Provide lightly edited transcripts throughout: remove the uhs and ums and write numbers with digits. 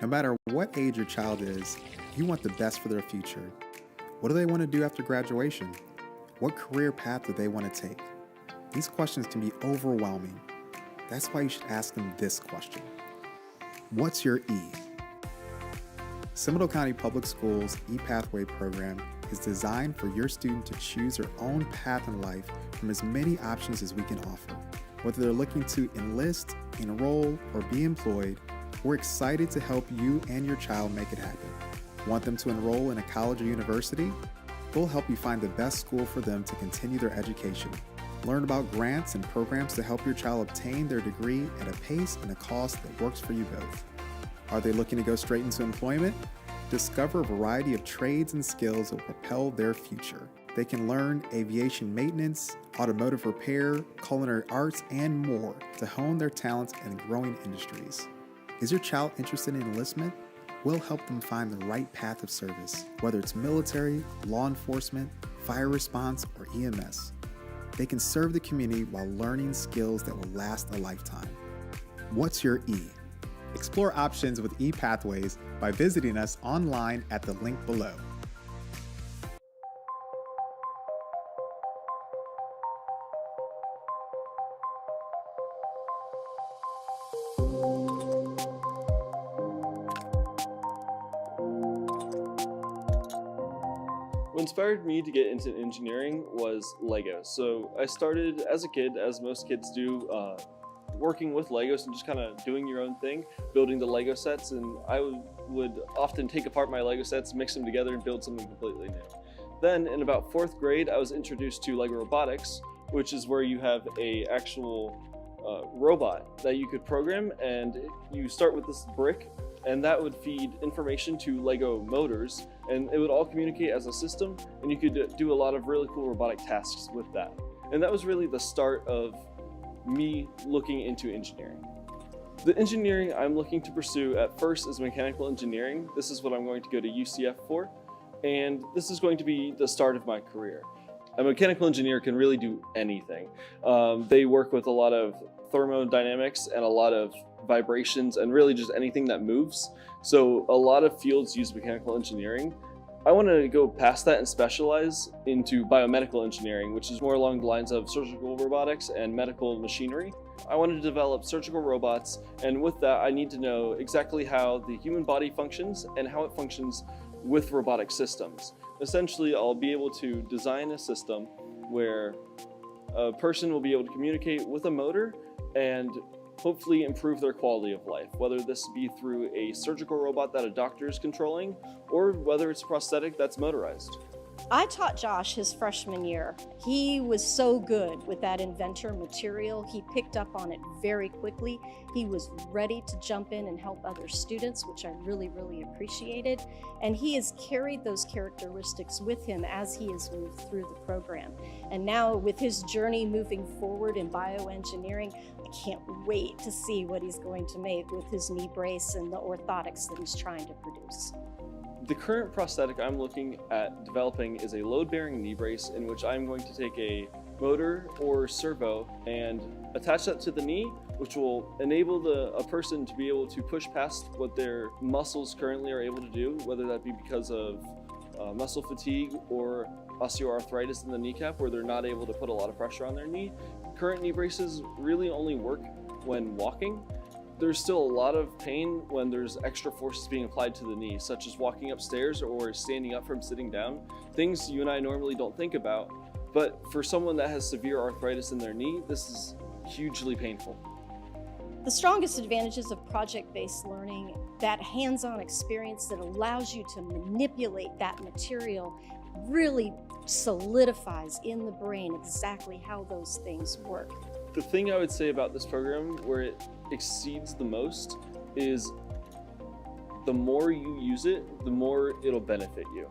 No matter what age your child is, you want the best for their future. What do they want to do after graduation? What career path do they want to take? These questions can be overwhelming. That's why you should ask them this question. What's your E? Seminole County Public Schools ePathway program is designed for your student to choose their own path in life from as many options as we can offer. Whether they're looking to enlist, enroll, or be employed, we're excited to help you and your child make it happen. Want them to enroll in a college or university? We'll help you find the best school for them to continue their education. Learn about grants and programs to help your child obtain their degree at a pace and a cost that works for you both. Are they looking to go straight into employment? Discover a variety of trades and skills that will propel their future. They can learn aviation maintenance, automotive repair, culinary arts, and more to hone their talents in growing industries. Is your child interested in enlistment? We'll help them find the right path of service, whether it's military, law enforcement, fire response, or EMS. They can serve the community while learning skills that will last a lifetime. What's your E? Explore options with ePathways by visiting us online at the link below. What inspired me to get into engineering was Lego. So I started as a kid, as most kids do, working with Legos and just kind of doing your own thing, building the Lego sets, and I would often take apart my Lego sets, mix them together, and build something completely new. Then in about 4th grade, I was introduced to Lego robotics, which is where you have a actual robot that you could program, and you start with this brick, and that would feed information to Lego motors, and it would all communicate as a system, and you could do a lot of really cool robotic tasks with that. And that was really the start of me looking into engineering. The engineering I'm looking to pursue at first is mechanical engineering. This is what I'm going to go to UCF for, and this is going to be the start of my career. A mechanical engineer can really do anything. They work with a lot of thermodynamics and a lot of vibrations and really just anything that moves. So a lot of fields use mechanical engineering. I want to go past that and specialize into biomedical engineering, which is more along the lines of surgical robotics and medical machinery. I want to develop surgical robots, and with that I need to know exactly how the human body functions and how it functions with robotic systems. Essentially, I'll be able to design a system where a person will be able to communicate with a motor and hopefully improve their quality of life, whether this be through a surgical robot that a doctor is controlling or whether it's a prosthetic that's motorized. I taught Josh his freshman year. He was so good with that inventor material. He picked up on it very quickly. He was ready to jump in and help other students, which I really, really appreciated. And he has carried those characteristics with him as he has moved through the program. And now with his journey moving forward in bioengineering, I can't wait to see what he's going to make with his knee brace and the orthotics that he's trying to produce. The current prosthetic I'm looking at developing is a load-bearing knee brace in which I'm going to take a motor or servo and attach that to the knee, which will enable a person to be able to push past what their muscles currently are able to do, whether that be because of muscle fatigue or osteoarthritis in the kneecap where they're not able to put a lot of pressure on their knee. Current knee braces really only work when walking. There's still a lot of pain when there's extra forces being applied to the knee, such as walking upstairs or standing up from sitting down, things you and I normally don't think about. But for someone that has severe arthritis in their knee, this is hugely painful. The strongest advantages of project-based learning, that hands-on experience that allows you to manipulate that material, really solidifies in the brain exactly how those things work. The thing I would say about this program where it exceeds the most is the more you use it, the more it'll benefit you.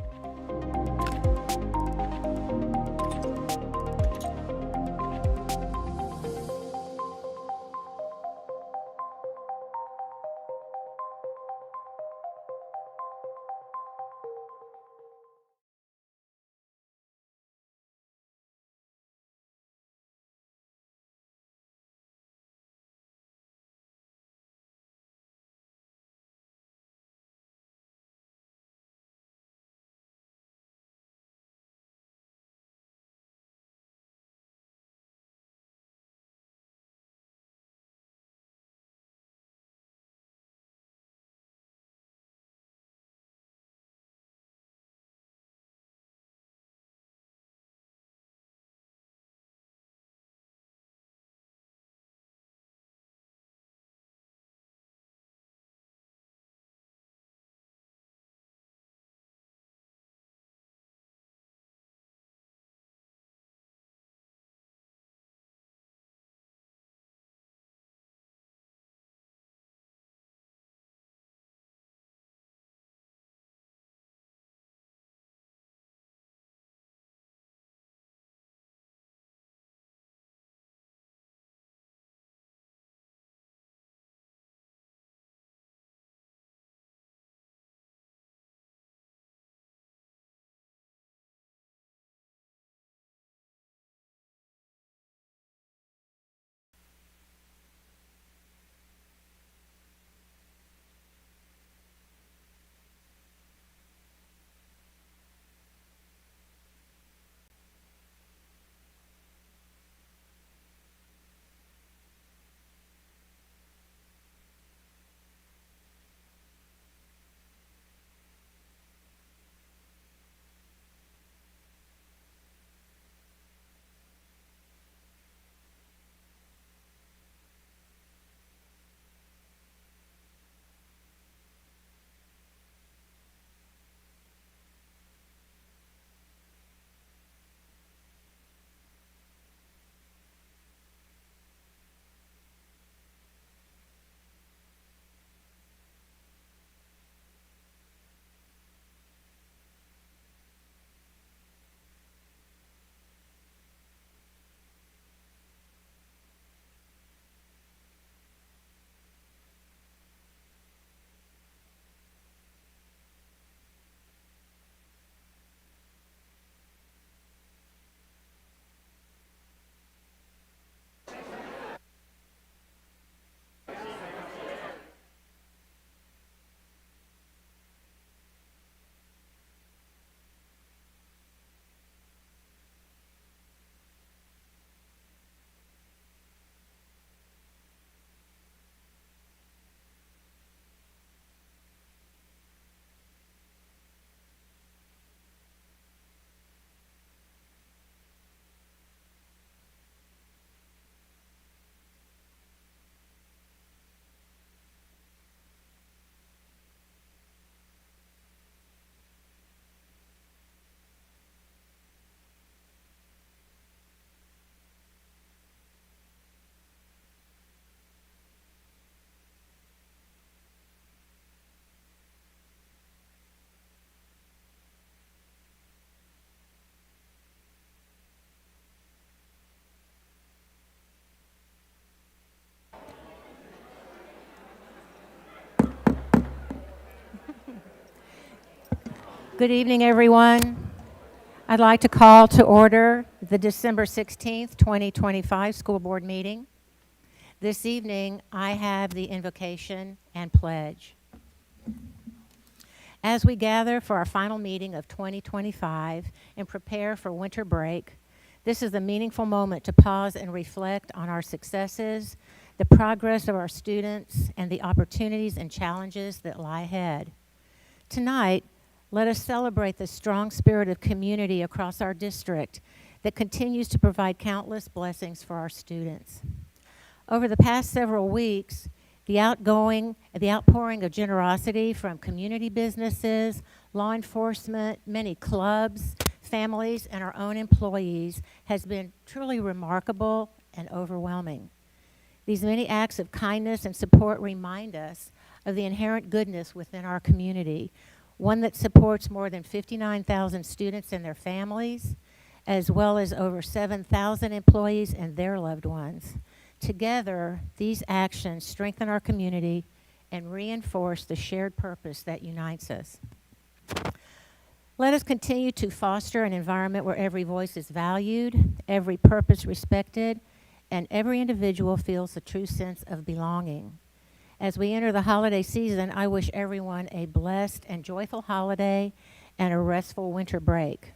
Good evening, everyone. I'd like to call to order the December 16th, 2025 school board meeting. This evening, I have the invocation and pledge. As we gather for our final meeting of 2025 and prepare for winter break, this is a meaningful moment to pause and reflect on our successes, the progress of our students, and the opportunities and challenges that lie ahead. Tonight, let us celebrate the strong spirit of community across our district that continues to provide countless blessings for our students. Over the past several weeks, the outpouring of generosity from community businesses, law enforcement, many clubs, families, and our own employees has been truly remarkable and overwhelming. These many acts of kindness and support remind us of the inherent goodness within our community, one that supports more than 59,000 students and their families, as well as over 7,000 employees and their loved ones. Together, these actions strengthen our community and reinforce the shared purpose that unites us. Let us continue to foster an environment where every voice is valued, every purpose respected, and every individual feels a true sense of belonging. As we enter the holiday season, I wish everyone a blessed and joyful holiday and a restful winter break.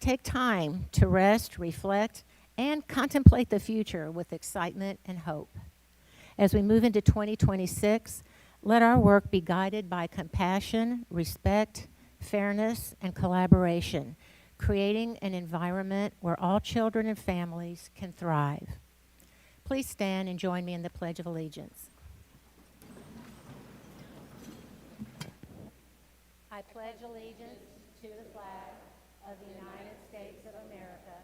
Take time to rest, reflect, and contemplate the future with excitement and hope. As we move into 2026, let our work be guided by compassion, respect, fairness, and collaboration, creating an environment where all children and families can thrive. Please stand and join me in the Pledge of Allegiance. I pledge allegiance to the flag of the United States of America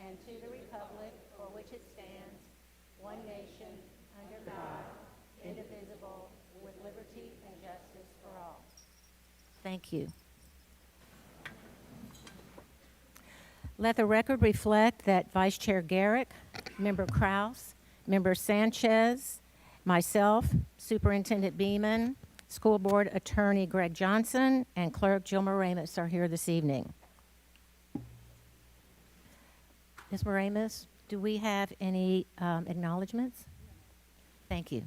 and to the republic for which it stands, one nation, under God, indivisible, with liberty and justice for all. Thank you. Let the record reflect that Vice Chair Garrick, Member Kraus, Member Sanchez, myself, Superintendent Beeman, School Board Attorney Greg Johnson, and Clerk Jill Moramis are here this evening. Ms. Moramis, do we have any acknowledgements? Thank you.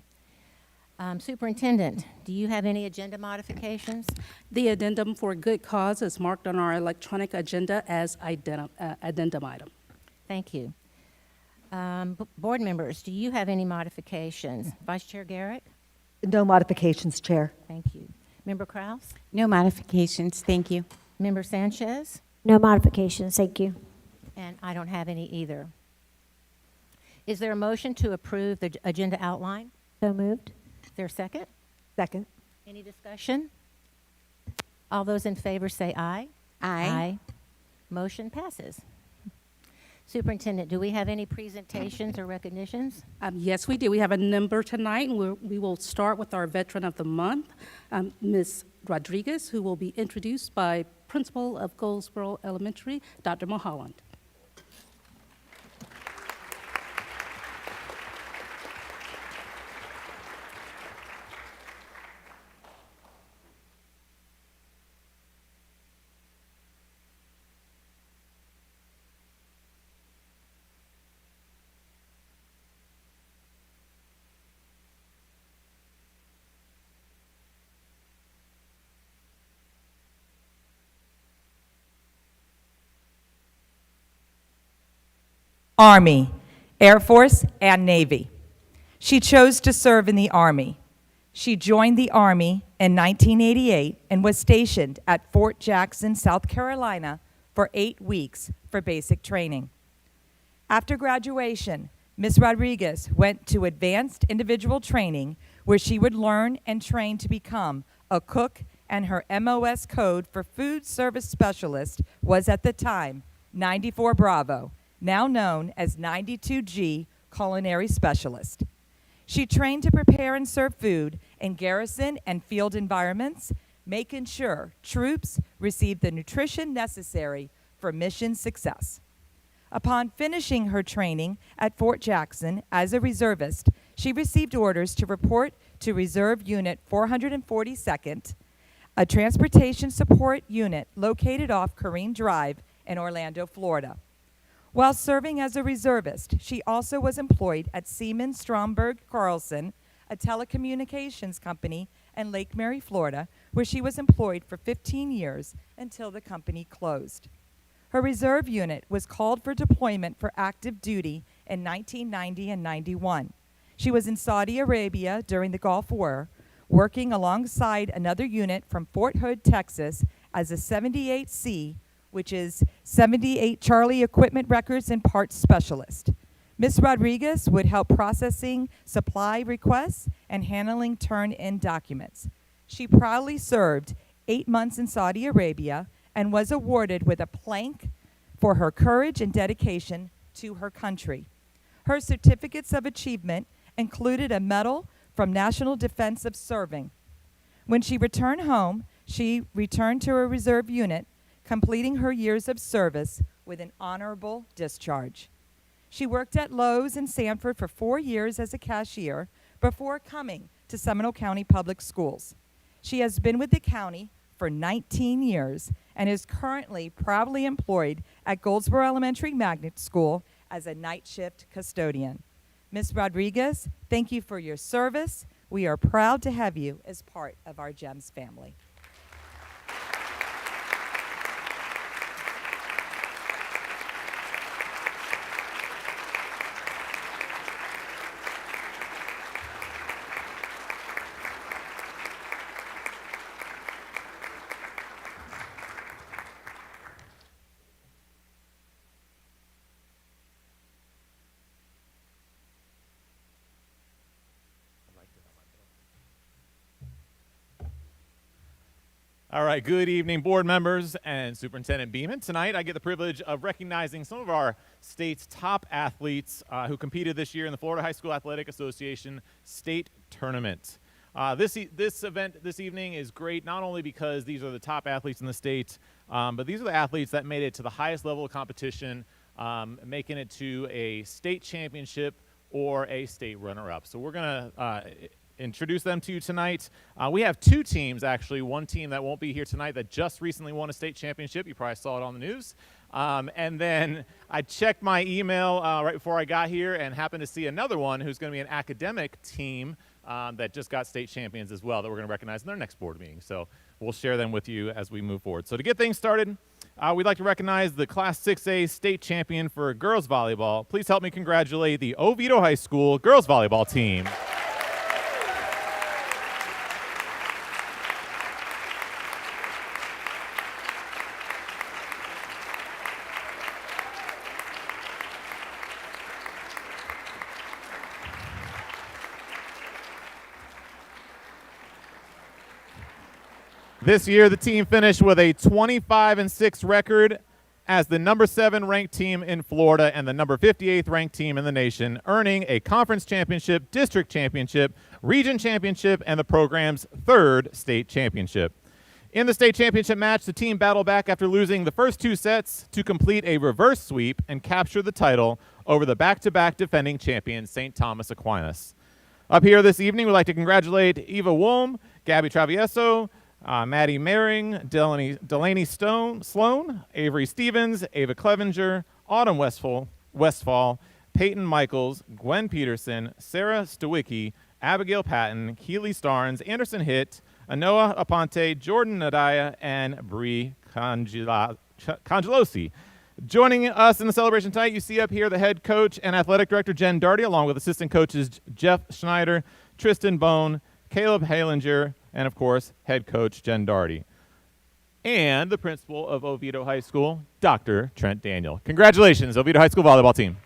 Superintendent, do you have any agenda modifications? The addendum for good cause is marked on our electronic agenda as addendum item. Thank you. Board members, do you have any modifications? Vice Chair Garrick? No modifications, Chair. Thank you. Member Kraus? No modifications, thank you. Member Sanchez? No modifications, thank you. And I don't have any either. Is there a motion to approve the agenda outline? So moved. Is there a second? Second. Any discussion? All those in favor say aye. Aye. Motion passes. Superintendent, do we have any presentations or recognitions? Yes, we do. We have a number tonight. We will start with our Veteran of the Month, Ms. Rodriguez, who will be introduced by Principal of Goldsboro Elementary, Dr. Mulholland. Army, Air Force, and Navy. She chose to serve in the Army. She joined the Army in 1988 and was stationed at Fort Jackson, South Carolina for 8 weeks for basic training. After graduation, Ms. Rodriguez went to advanced individual training where she would learn and train to become a cook, and her MOS code for food service specialist was at the time 94 Bravo, now known as 92G Culinary Specialist. She trained to prepare and serve food in garrison and field environments, making sure troops received the nutrition necessary for mission success. Upon finishing her training at Fort Jackson as a reservist, she received orders to report to Reserve Unit 442nd a transportation support unit located off Careen Drive in Orlando, Florida. While serving as a reservist, she also was employed at Siemens Stromberg Carlson, a telecommunications company in Lake Mary, Florida, where she was employed for 15 years until the company closed. Her reserve unit was called for deployment for active duty in 1990 and 91. She was in Saudi Arabia during the Gulf War, working alongside another unit from Fort Hood, Texas, as a 78C, which is 78 Charlie Equipment Records and Parts Specialist. Ms. Rodriguez would help processing supply requests and handling turn-in documents. She proudly served 8 months in Saudi Arabia and was awarded with a plaque for her courage and dedication to her country. Her certificates of achievement included a medal from National Defense of Serving. When she returned home, she returned to her reserve unit, completing her years of service with an honorable discharge. She worked at Lowe's in Sanford for 4 years as a cashier before coming to Seminole County Public Schools. She has been with the county for 19 years and is currently proudly employed at Goldsboro Elementary Magnet School as a night shift custodian. Ms. Rodriguez, thank you for your service. We are proud to have you as part of our GEMS family. All right, good evening, board members and Superintendent Beeman. Tonight, I get the privilege of recognizing some of our state's top athletes who competed this year in the Florida High School Athletic Association State Tournament. This event this evening is great not only because these are the top athletes in the state, but these are the athletes that made it to the highest level of competition, making it to a state championship or a state runner-up. So we're going to introduce them to you tonight. We have 2 teams, actually. One team that won't be here tonight that just recently won a state championship. You probably saw it on the news. And then I checked my email right before I got here and happened to see another one who's going to be an academic team that just got state champions as well that we're going to recognize in their next board meeting. So we'll share them with you as we move forward. So to get things started, we'd like to recognize the Class 6A state champion for girls volleyball. Please help me congratulate the Oviedo High School girls volleyball team. This year, the team finished with a 25-6 record as the number 7 ranked team in Florida and the number 58th ranked team in the nation, earning a conference championship, district championship, region championship, and the program's 3rd state championship. In the state championship match, the team battled back after losing the first 2 sets to complete a reverse sweep and capture the title over the back-to-back defending champion, St. Thomas Aquinas. Up here this evening, we'd like to congratulate Eva Wolm, Gabby Travieso, Maddie Mering, Delaney Sloan, Avery Stevens, Ava Clevenger, Autumn Westfall, Peyton Michaels, Gwen Peterson, Sarah Stawicki, Abigail Patton, Keely Starnes, Anderson Hitt, Anoa Aponte, Jordan Nadaya, and Bree Congelosi. Joining us in the celebration tonight, you see up here the head coach and athletic director, Jen Darty, along with assistant coaches Jeff Schneider, Tristan Bone, Caleb Halinger, and, of course, head coach Jen Darty. And the principal of Oviedo High School, Dr. Trent Daniel. Congratulations, Oviedo High School volleyball team.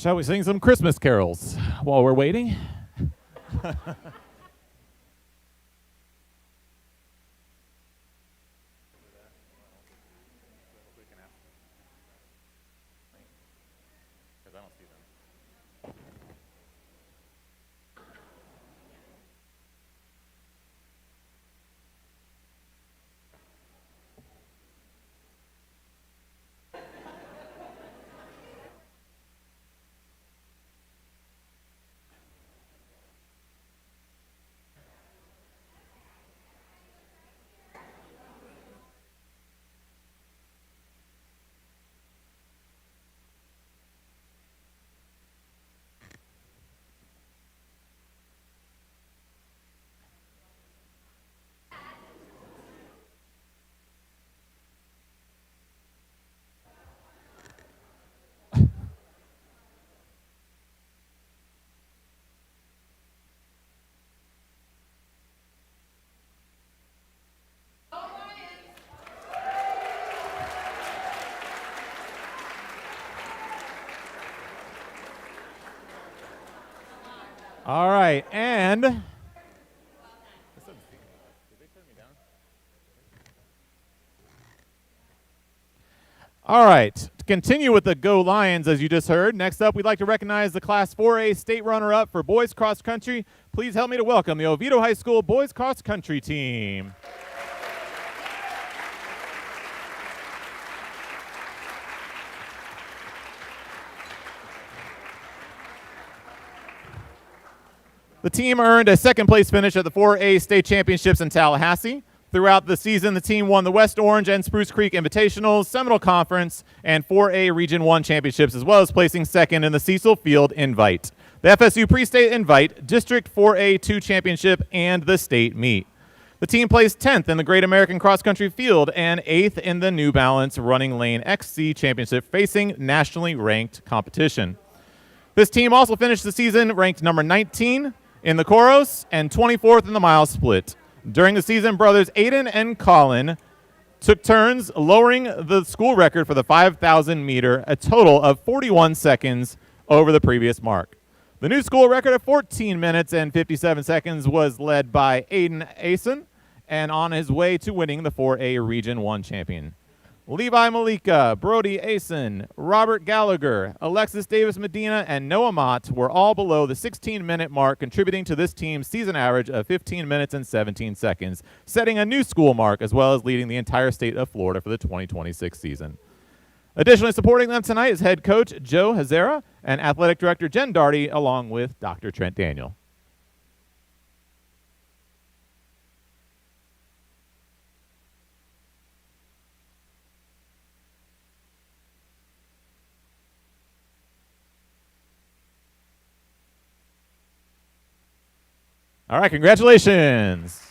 Shall we sing some Christmas carols while we're waiting? All right, and all right, to continue with the Go Lions, as you just heard, next up we'd like to recognize the Class 4A state runner-up for boys cross country. Please help me to welcome the Oviedo High School boys cross country team. The team earned a second-place finish at the 4A state championships in Tallahassee. Throughout the season, the team won the West Orange and Spruce Creek Invitationals, Seminole Conference, and 4A Region 1 championships, as well as placing second in the Cecil Field Invite, the FSU Pre-State Invite, District 4A2 Championship, and the state meet. The team placed 10th in the Great American Cross Country Field and 8th in the New Balance Running Lane XC Championship, facing nationally ranked competition. This team also finished the season ranked number 19 in the Choros and 24th in the mile split. During the season, brothers Aiden and Colin took turns lowering the school record for the 5,000 meter, a total of 41 seconds over the previous mark. The new school record of 14 minutes and 57 seconds was led by Aiden Asen and on his way to winning the 4A Region 1 champion. Levi Malika, Brody Asen, Robert Gallagher, Alexis Davis Medina, and Noah Mott were all below the 16-minute mark, contributing to this team's season average of 15 minutes and 17 seconds, setting a new school mark as well as leading the entire state of Florida for the 2026 season. Additionally, supporting them tonight is head coach Joe Hazara and athletic director Jen Darty, along with Dr. Trent Daniel. All right, congratulations.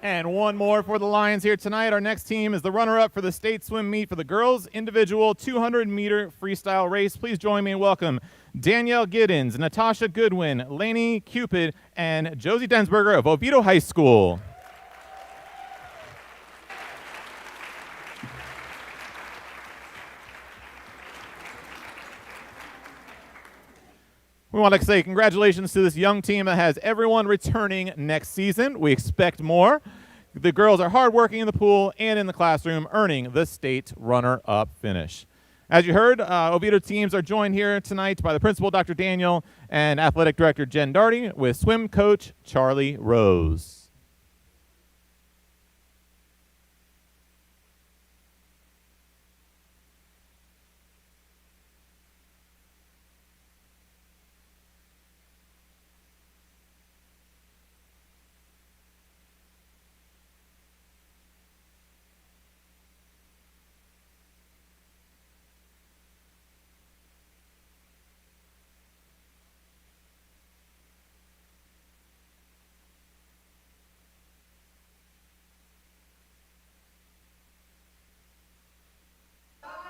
And one more for the Lions here tonight. Our next team is the runner-up for the state swim meet for the girls' individual 200-meter freestyle race. Please join me and welcome Danielle Giddens, Natasha Goodwin, Lainey Cupid, and Josie Densberger of Oviedo High School. We want to say congratulations to this young team that has everyone returning next season. We expect more. The girls are hardworking in the pool and in the classroom, earning the state runner-up finish. As you heard, Oviedo teams are joined here tonight by the principal, Dr. Daniel, and athletic director Jen Darty, with swim coach Charlie Rose.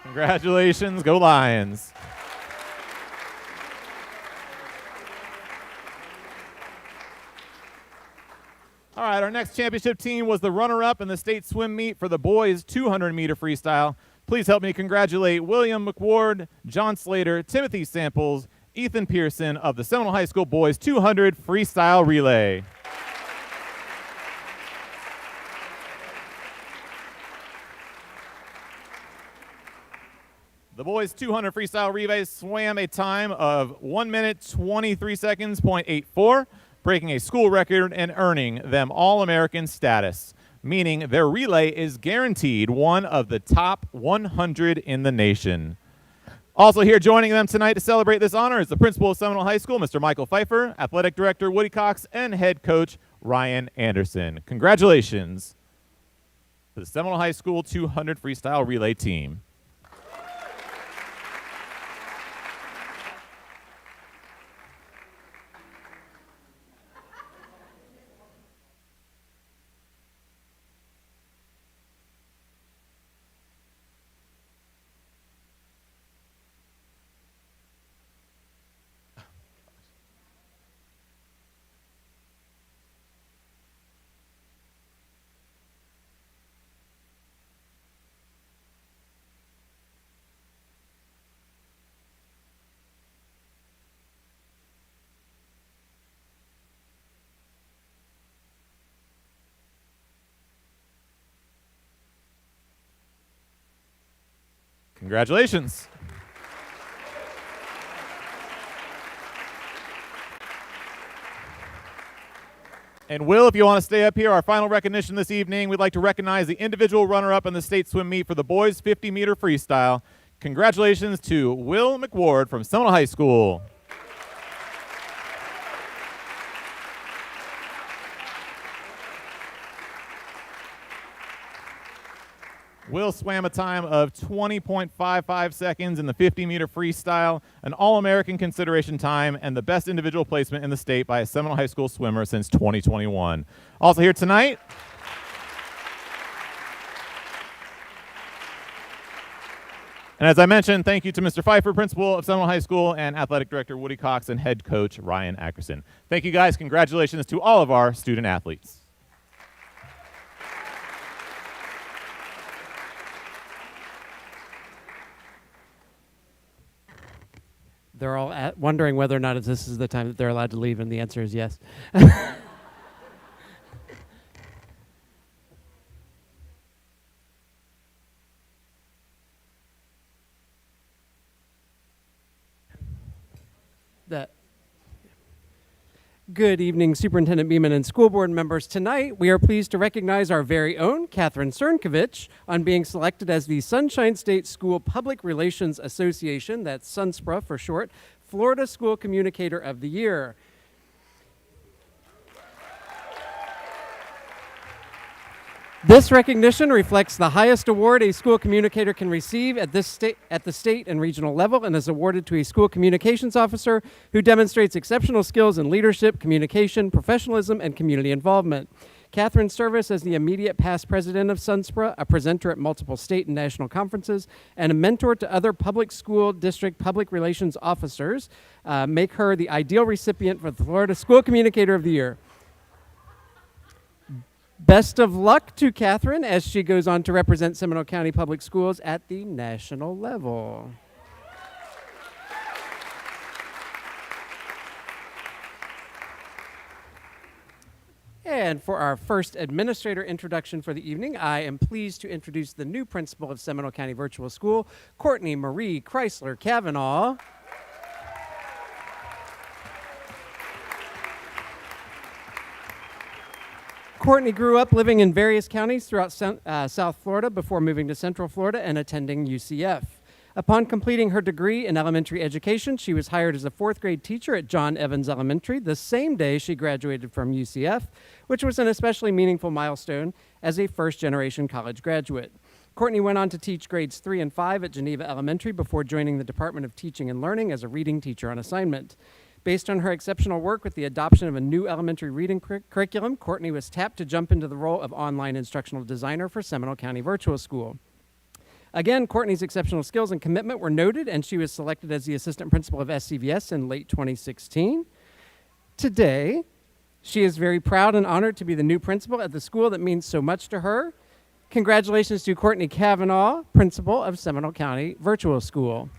Congratulations, go Lions. All right, our next championship team was the runner-up in the state swim meet for the boys 200-meter freestyle. Please help me congratulate William McWard, John Slater, Timothy Samples, Ethan Pearson of the Seminole High School boys 200 freestyle relay. The boys 200 freestyle relay swam a time of 1 minute 23 seconds, .84, breaking a school record and earning them All-American status, meaning their relay is guaranteed one of the top 100 in the nation. Also here joining them tonight to celebrate this honor is the principal of Seminole High School, Mr. Michael Pfeiffer, athletic director Woody Cox, and head coach Ryan Anderson. Congratulations to the Seminole High School 200 freestyle relay team. Congratulations. And Will, if you want to stay up here, our final recognition this evening, we'd like to recognize the individual runner-up in the state swim meet for the boys 50-meter freestyle. Congratulations to Will McWard from Seminole High School. Will swam a time of 20.55 seconds in the 50-meter freestyle, an All-American consideration time, and the best individual placement in the state by a Seminole High School swimmer since 2021. Also here tonight, and as I mentioned, thank you to Mr. Pfeiffer, principal of Seminole High School, and athletic director Woody Cox, and head coach Ryan Ackerson. Thank you guys. Congratulations to all of our student athletes. They're all wondering whether or not this is the time that they're allowed to leave, and the answer is yes. Good evening, Superintendent Beeman and school board members. Tonight, we are pleased to recognize our very own Catherine Cernkovich on being selected as the Sunshine State School Public Relations Association, that's SUNSPRA for short, Florida School Communicator of the Year. This recognition reflects the highest award a school communicator can receive at the state and regional level, and is awarded to a school communications officer who demonstrates exceptional skills in leadership, communication, professionalism, and community involvement. Catherine's service as the immediate past president of SUNSPRA, a presenter at multiple state and national conferences, and a mentor to other public school district public relations officers make her the ideal recipient for the Florida School Communicator of the Year. Best of luck to Catherine as she goes on to represent Seminole County Public Schools at the national level. And for our first administrator introduction for the evening, I am pleased to introduce the new principal of Seminole County Virtual School, Courtney Marie Chrysler Kavanaugh. Courtney grew up living in various counties throughout South Florida before moving to Central Florida and attending UCF. Upon completing her degree in elementary education, she was hired as a fourth grade teacher at John Evans Elementary the same day she graduated from UCF, which was an especially meaningful milestone as a first-generation college graduate. Courtney went on to teach grades 3 and 5 at Geneva Elementary before joining the Department of Teaching and Learning as a reading teacher on assignment. Based on her exceptional work with the adoption of a new elementary reading curriculum, Courtney was tapped to jump into the role of online instructional designer for Seminole County Virtual School. Again, Courtney's exceptional skills and commitment were noted, and she was selected as the assistant principal of SCPS in late 2016. Today, She is very proud and honored to be the new principal at the school that means so much to her. Congratulations to Courtney Kavanaugh, principal of Seminole County Virtual School.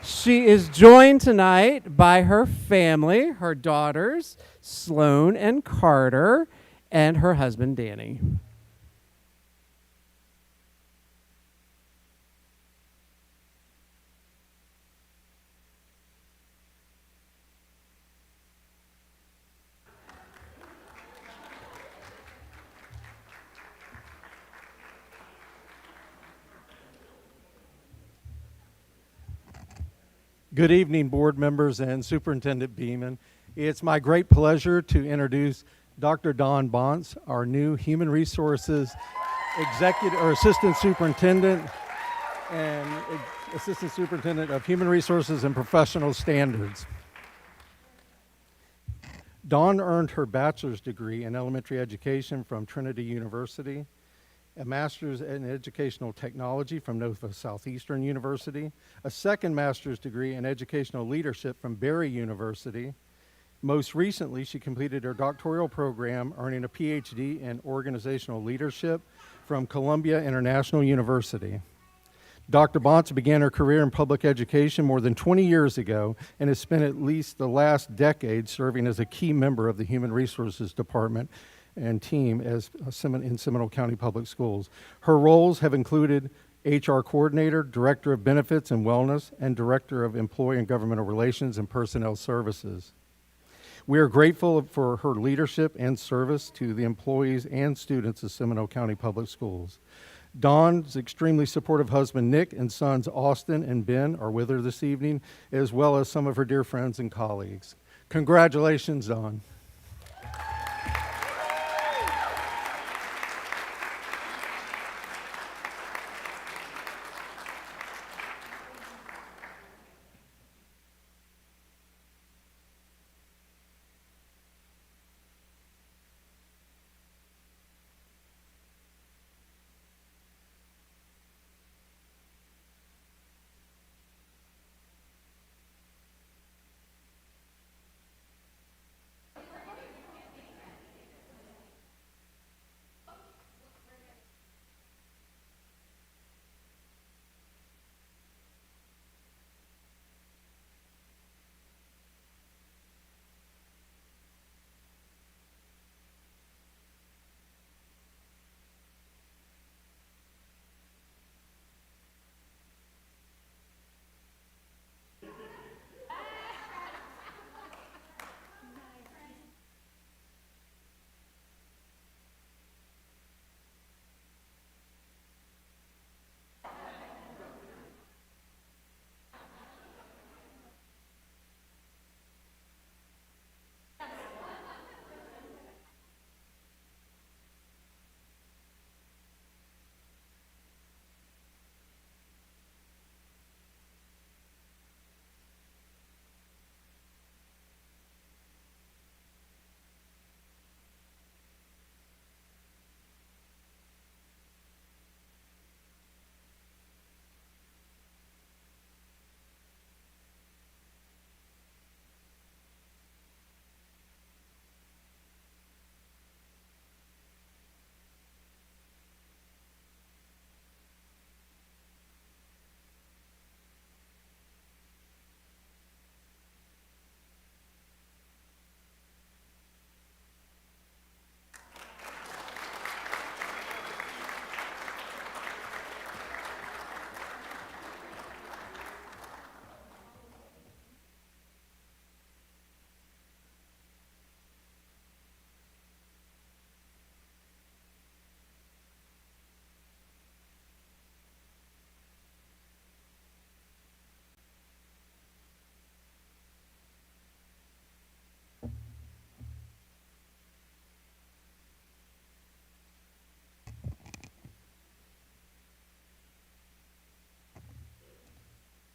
She is joined tonight by her family, her daughters, Sloan and Carter, and her husband, Danny. Good evening, board members and Superintendent Beeman. It's my great pleasure to introduce Dr. Don Bonce, our new Human Resources Assistant Superintendent and Assistant Superintendent of Human Resources and Professional Standards. Dawn earned her bachelor's degree in elementary education from Trinity University, a master's in educational technology from Nova Southeastern University, a second master's degree in educational leadership from Barry University. Most recently, she completed her doctoral program, earning a PhD in organizational leadership from Columbia International University. Dr. Bonce began her career in public education more than 20 years ago and has spent at least the last decade serving as a key member of the Human Resources Department and team in Seminole County Public Schools. Her roles have included HR Coordinator, Director of Benefits and Wellness, and Director of Employee and Governmental Relations and Personnel Services. We are grateful for her leadership and service to the employees and students of Seminole County Public Schools. Dawn's extremely supportive husband, Nick, and sons, Austin and Ben, are with her this evening, as well as some of her dear friends and colleagues. Congratulations, Dawn.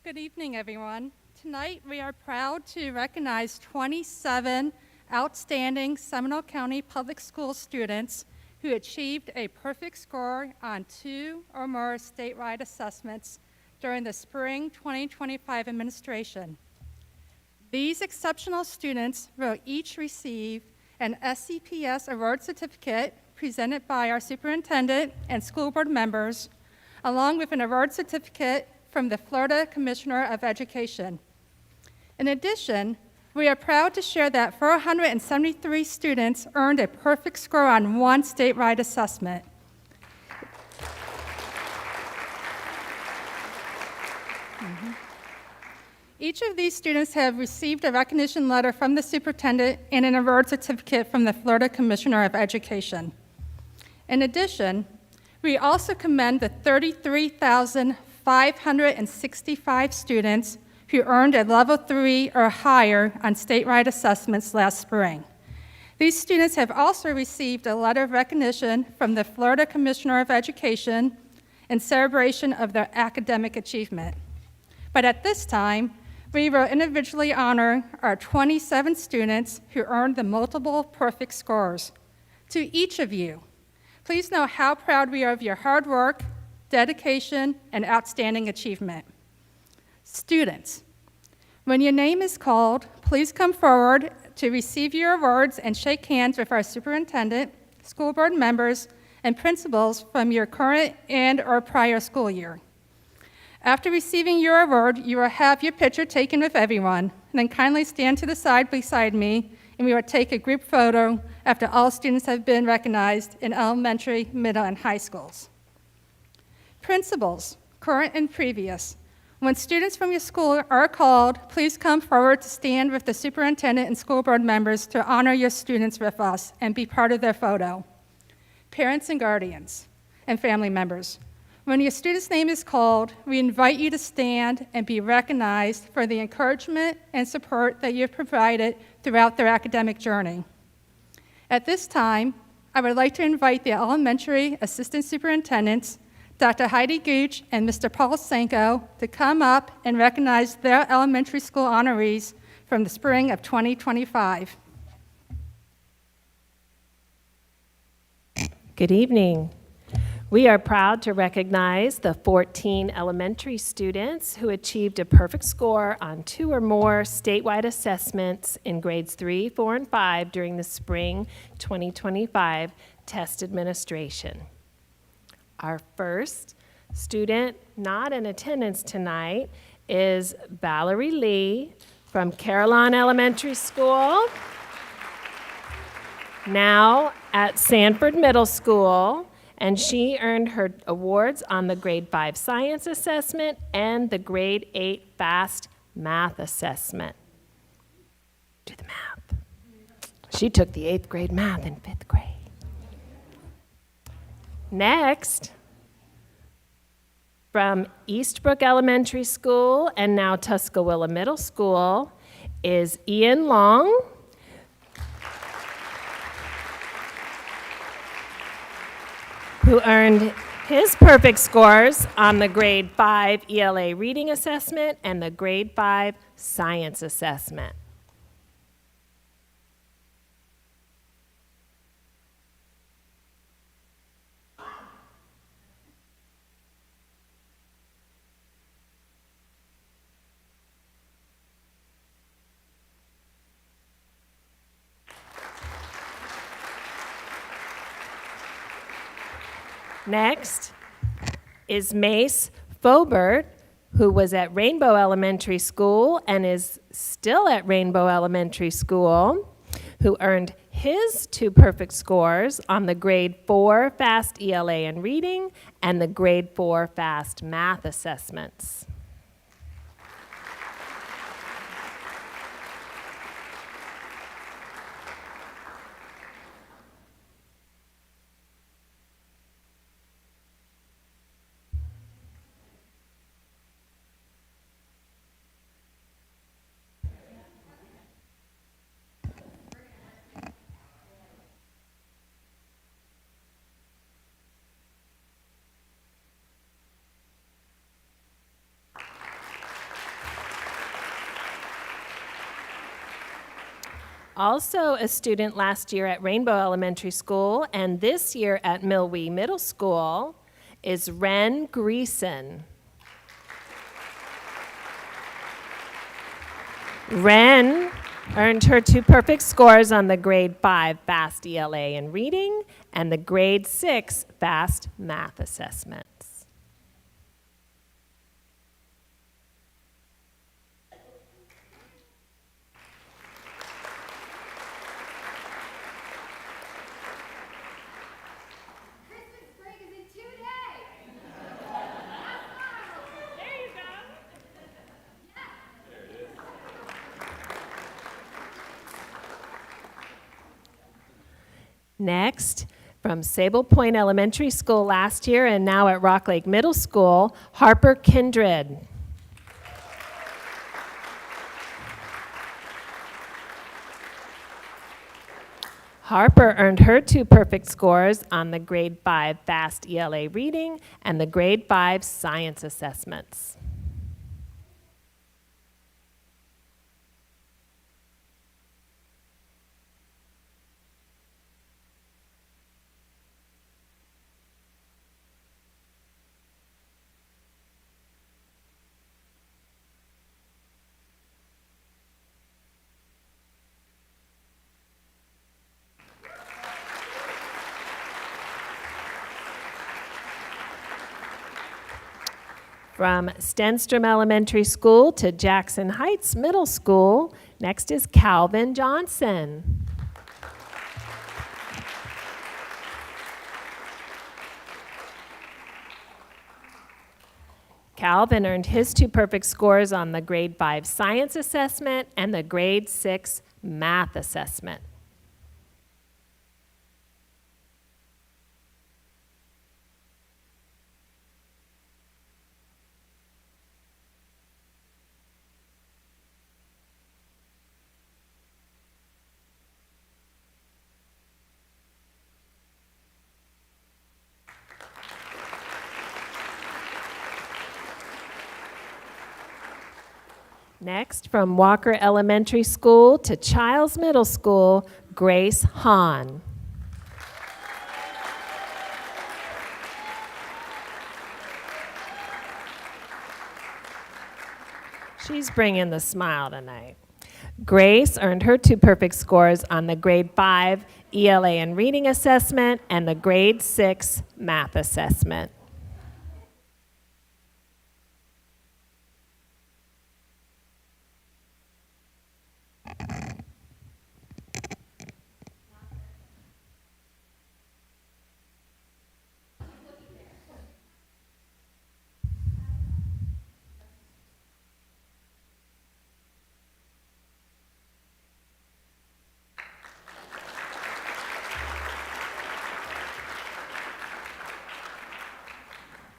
Good evening, everyone. Tonight, we are proud to recognize 27 outstanding Seminole County Public School students who achieved a perfect score on 2 or more statewide assessments during the spring 2025 administration. These exceptional students will each receive an SCPS award certificate presented by our superintendent and school board members, along with an award certificate from the Florida Commissioner of Education. In addition, we are proud to share that 473 students earned a perfect score on one statewide assessment. Each of these students have received a recognition letter from the superintendent and an award certificate from the Florida Commissioner of Education. In addition, we also commend the 33,565 students who earned a level 3 or higher on statewide assessments last spring. These students have also received a letter of recognition from the Florida Commissioner of Education in celebration of their academic achievement. But at this time, we will individually honor our 27 students who earned the multiple perfect scores. To each of you, please know how proud we are of your hard work, dedication, and outstanding achievement. Students, when your name is called, please come forward to receive your awards and shake hands with our superintendent, school board members, and principals from your current and/or prior school year. After receiving your award, you will have your picture taken with everyone, and then kindly stand to the side beside me, and we will take a group photo after all students have been recognized in elementary, middle, and high schools. Principals, current and previous, when students from your school are called, please come forward to stand with the superintendent and school board members to honor your students with us and be part of their photo. Parents and guardians and family members, when your student's name is called, we invite you to stand and be recognized for the encouragement and support that you've provided throughout their academic journey. At this time, I would like to invite the elementary assistant superintendents, Dr. Heidi Gooch and Mr. Paul Senko, to come up and recognize their elementary school honorees from the spring of 2025. Good evening. We are proud to recognize the 14 elementary students who achieved a perfect score on 2 or more statewide assessments in grades 3, 4, and 5 during the spring 2025 test administration. Our first student not in attendance tonight is Valerie Lee from Carillon Elementary School, now at Sanford Middle School. And she earned her awards on the grade 5 science assessment and the grade 8 fast math assessment. Do the math. She took the 8th grade math in 5th grade. Next, from Eastbrook Elementary School and now Tuscaloosa Middle School is Ian Long, who earned his perfect scores on the grade 5 ELA reading assessment and the grade 5 science assessment. Next is Mace Fobert, who was at Rainbow Elementary School and is still at Rainbow Elementary School, who earned his 2 perfect scores on the grade 4 fast ELA and reading and the grade 4 fast math assessments. Also a student last year at Rainbow Elementary School and this year at Millwee Middle School is Ren Greason. Ren earned her 2 perfect scores on the grade 5 FAST ELA in reading and the grade 6 FAST math assessments. Next, from Sable Point Elementary School last year and now at Rock Lake Middle School, Harper Kindred. Harper earned her 2 perfect scores on the grade 5 FAST ELA reading and the grade 5 science assessments. From Stenstrom Elementary School to Jackson Heights Middle School, next is Calvin Johnson. Calvin earned his 2 perfect scores on the grade 5 science assessment and the grade 6 math assessment. Next, from Walker Elementary School to Childs Middle School, Grace Hahn. She's bringing the smile tonight. Grace earned her 2 perfect scores on the grade 5 ELA and reading assessment and the grade 6 math assessment.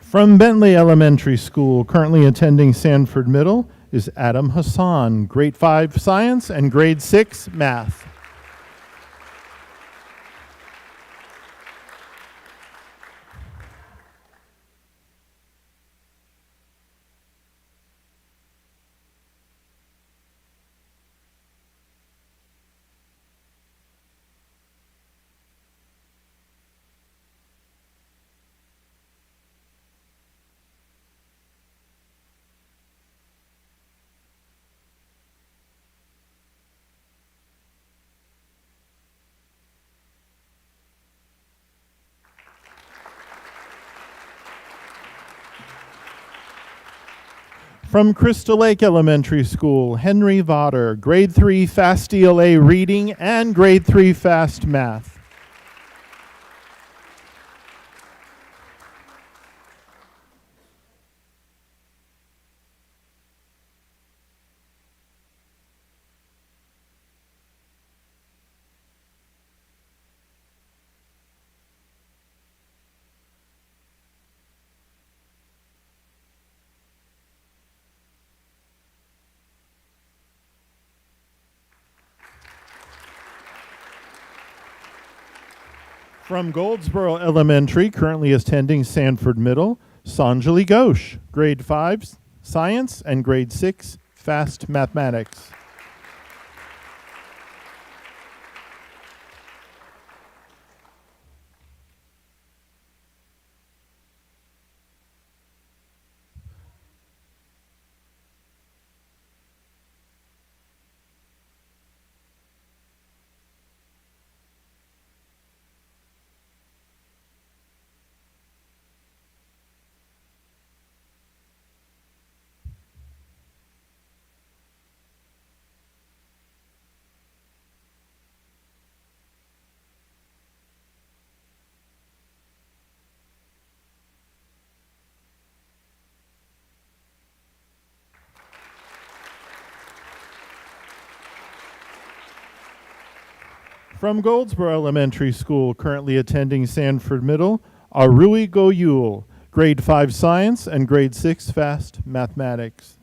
From Bentley Elementary School, currently attending Sanford Middle, is Adam Hassan, grade 5 science and grade 6 math. From Crystal Lake Elementary School, Henry Votter, grade 3 FAST ELA reading and grade 3 FAST math. From Goldsboro Elementary, currently attending Sanford Middle, Sanjali Ghosh, grade 5 science and grade 6 FAST mathematics. From Goldsboro Elementary School, currently attending Sanford Middle, Arui Goyul, grade 5 science and grade 6 fast mathematics.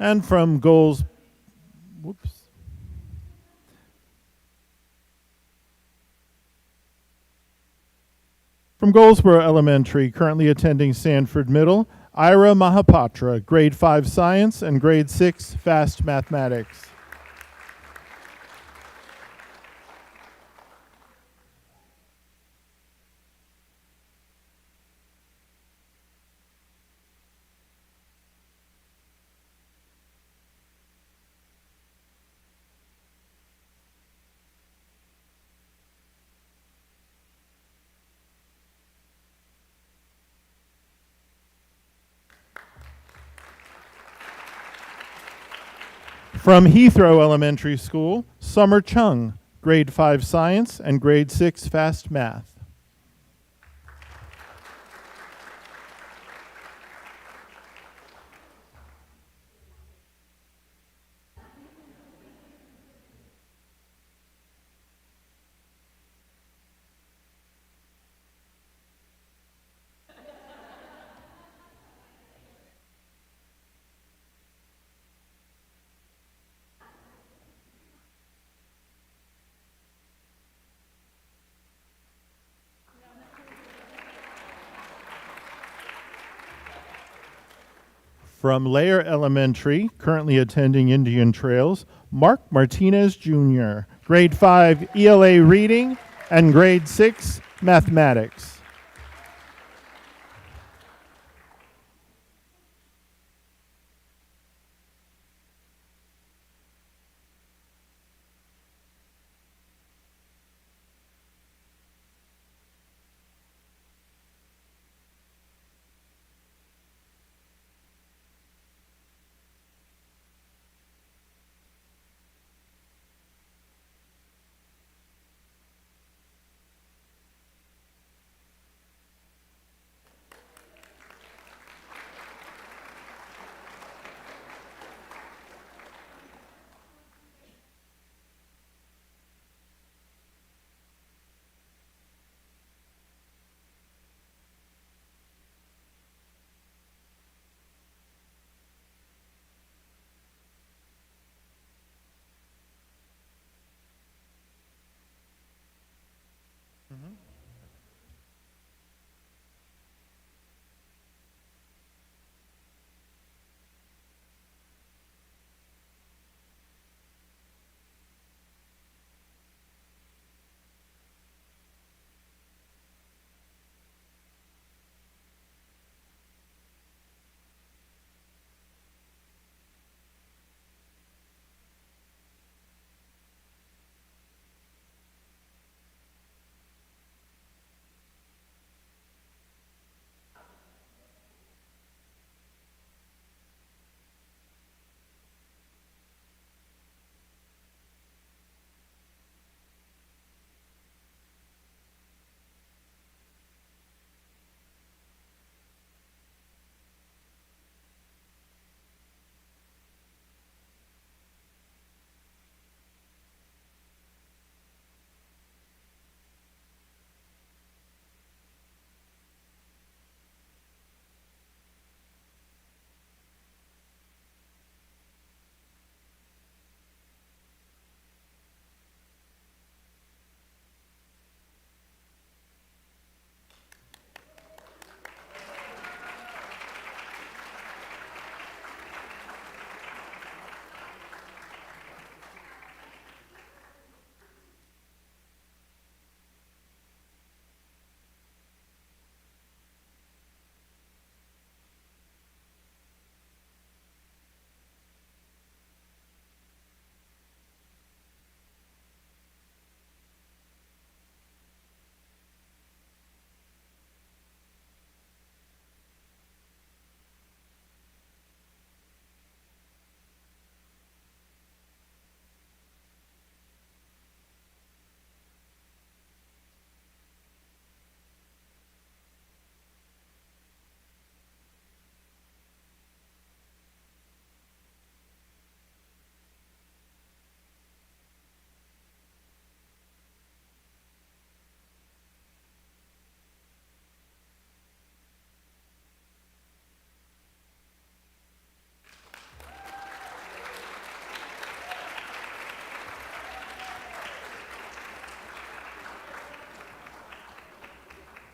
And from From Goldsboro Elementary, currently attending Sanford Middle, Ira Mahapatra, grade 5 science and grade 6 fast mathematics. From Heathrow Elementary School, Summer Chung, grade 5 science and grade 6 fast math. From Layer Elementary, currently attending Indian Trails, Mark Martinez Jr., grade 5 ELA reading and grade 6 mathematics.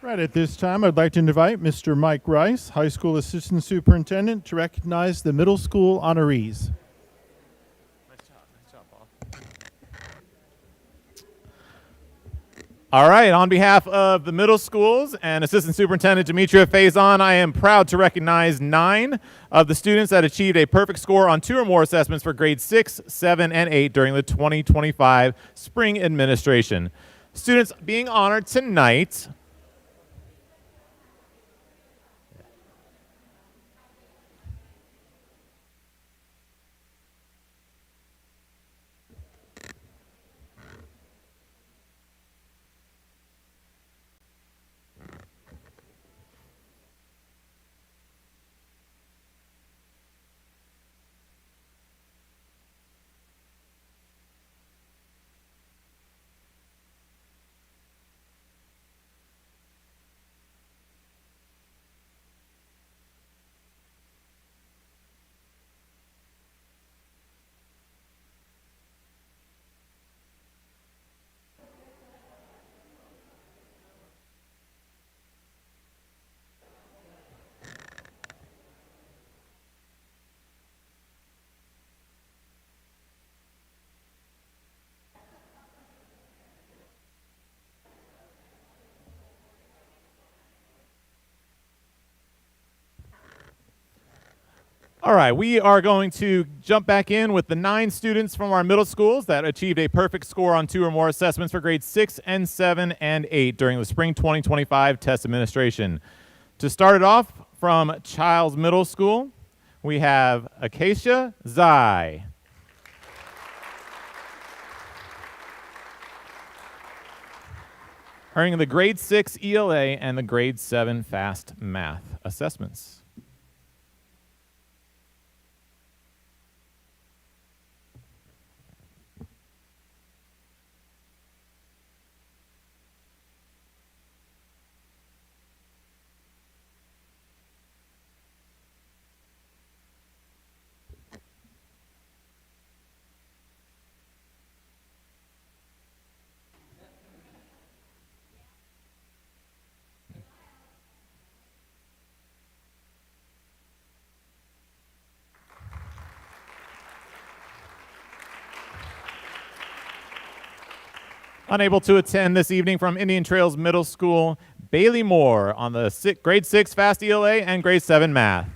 Right, at this time, I'd like to invite Mr. Mike Rice, High School Assistant Superintendent, to recognize the middle school honorees. Nice job, Paul. All right, on behalf of the middle schools and Assistant Superintendent Demetria Faison, I am proud to recognize 9 of the students that achieved a perfect score on 2 or more assessments for grades 6, 7, and 8 during the 2025 spring administration. Students being honored tonight. All right, we are going to jump back in with the 9 students from our middle schools that achieved a perfect score on 2 or more assessments for grades 6 and 7 and 8 during the spring 2025 test administration. To start it off from Childs Middle School, we have Acacia Zai. Earning the grade 6 ELA and the grade 7 fast math assessments. Unable to attend this evening from Indian Trails Middle School, Bailey Moore on the grade 6 fast ELA and grade 7 math.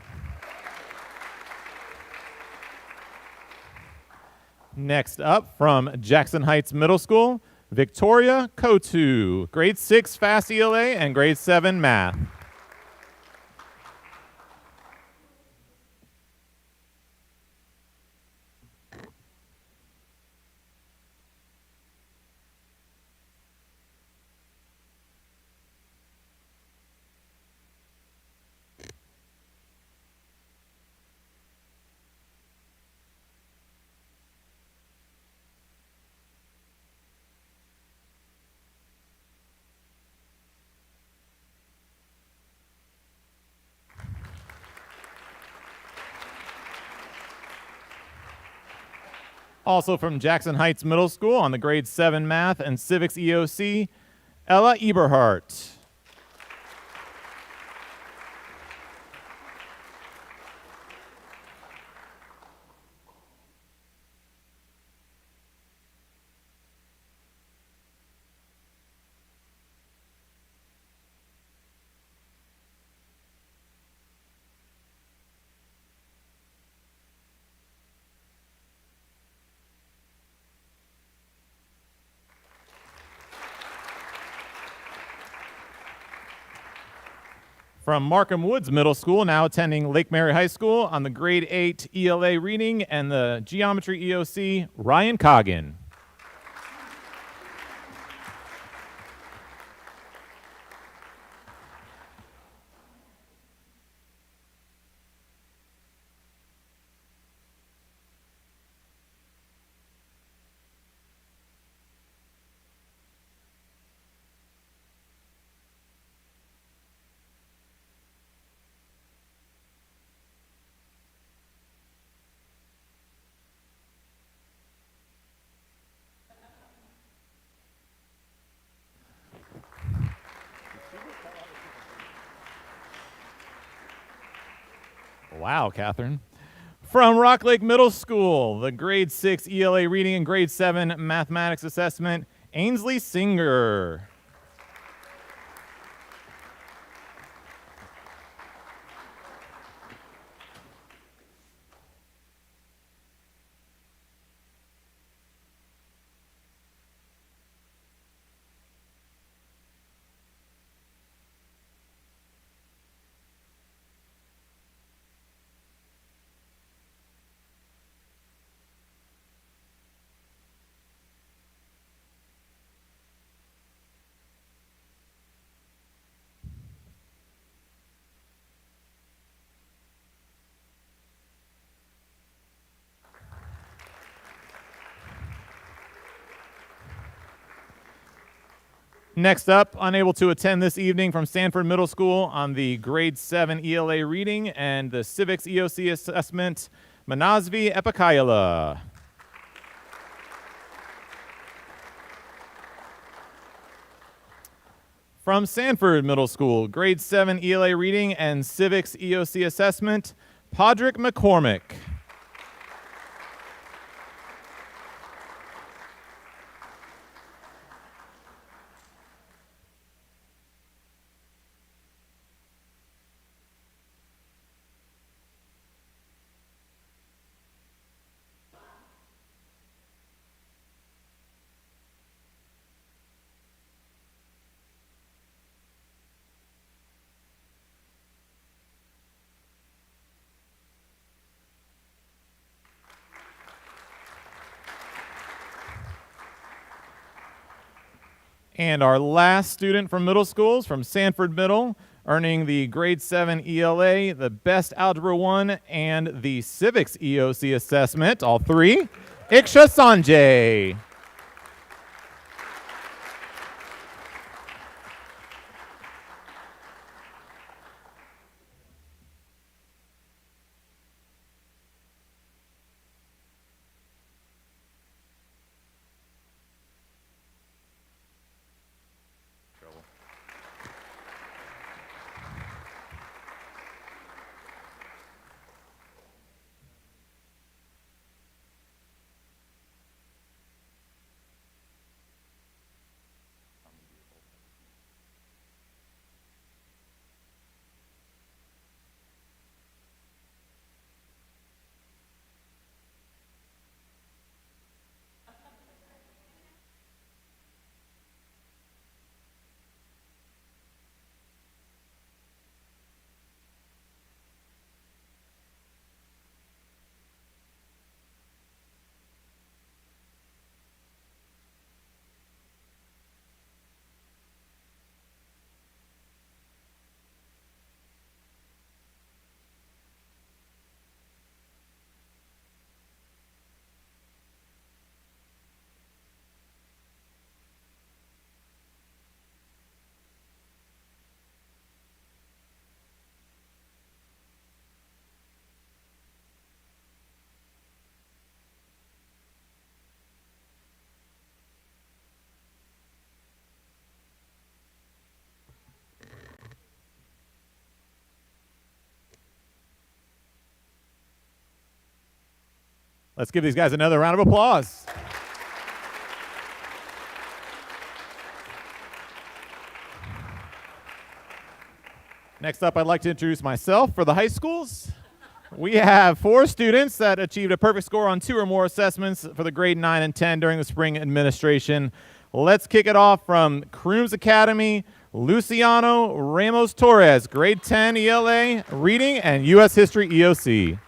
Next up from Jackson Heights Middle School, Victoria Kotu, grade 6 fast ELA and grade 7 math. Also from Jackson Heights Middle School on the grade 7 math and civics EOC, Ella Eberhardt. From Markham Woods Middle School, now attending Lake Mary High School on the grade 8 ELA reading and the geometry EOC, Ryan Coggin. Wow, Catherine. From Rock Lake Middle School, the grade 6 ELA reading and grade 7 mathematics assessment, Ainsley Singer. Next up, unable to attend this evening from Sanford Middle School on the grade 7 ELA reading and the civics EOC assessment, Manasvi Epikayala. From Sanford Middle School, grade 7 ELA reading and civics EOC assessment, Podrick McCormick. And our last student from middle schools, from Sanford Middle, earning the grade 7 ELA, the best Algebra 1, and the civics EOC assessment, all three, Iksha Sanjay. Let's give these guys another round of applause. Next up, I'd like to introduce myself for the high schools. We have 4 students that achieved a perfect score on 2 or more assessments for the grade 9 and 10 during the spring administration. Let's kick it off from Crooms Academy, Luciano Ramos Torres, grade 10 ELA, reading and U.S. History EOC.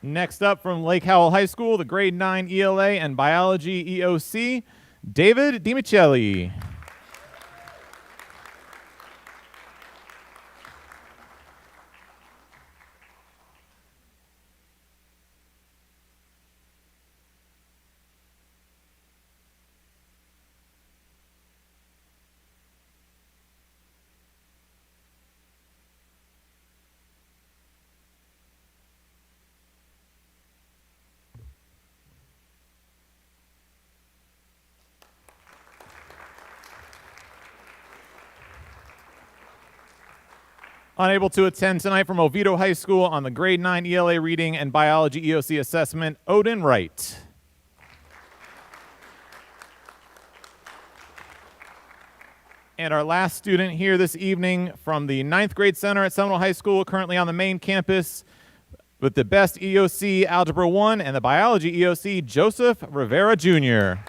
Next up from Lake Howell High School, the grade 9 ELA and biology EOC, David DiMicheli. Unable to attend tonight from Oviedo High School on the grade 9 ELA reading and biology EOC assessment, Odin Wright. And our last student here this evening from the 9th grade center at Seminole High School, currently on the main campus with the best EOC Algebra 1 and the biology EOC, Joseph Rivera Jr.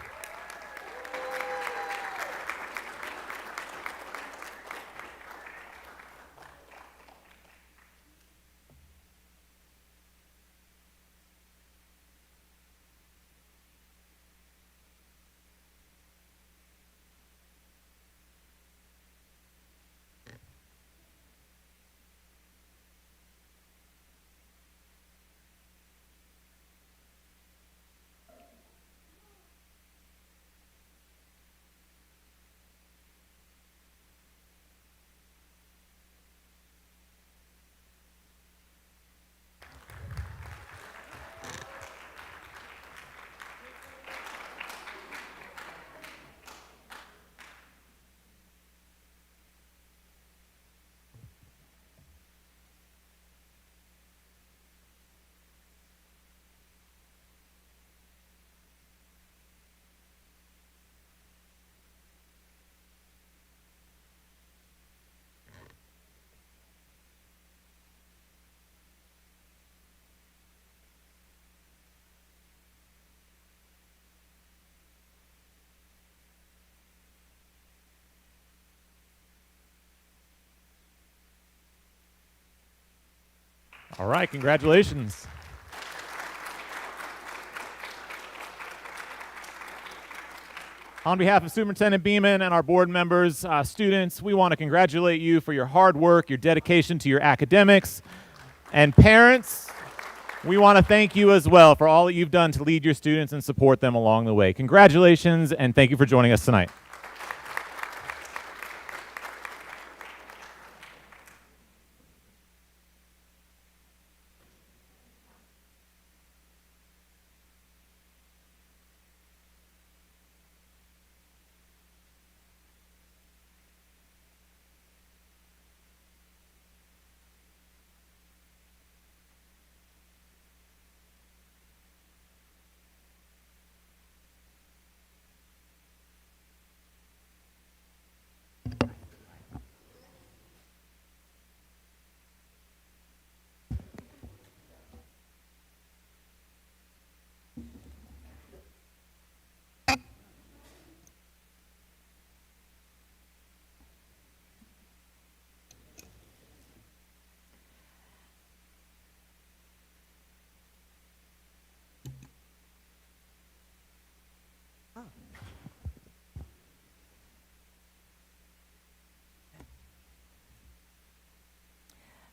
All right, congratulations. On behalf of Superintendent Beeman and our board members, students, we want to congratulate you for your hard work, your dedication to your academics. And parents, we want to thank you as well for all that you've done to lead your students and support them along the way. Congratulations, and thank you for joining us tonight.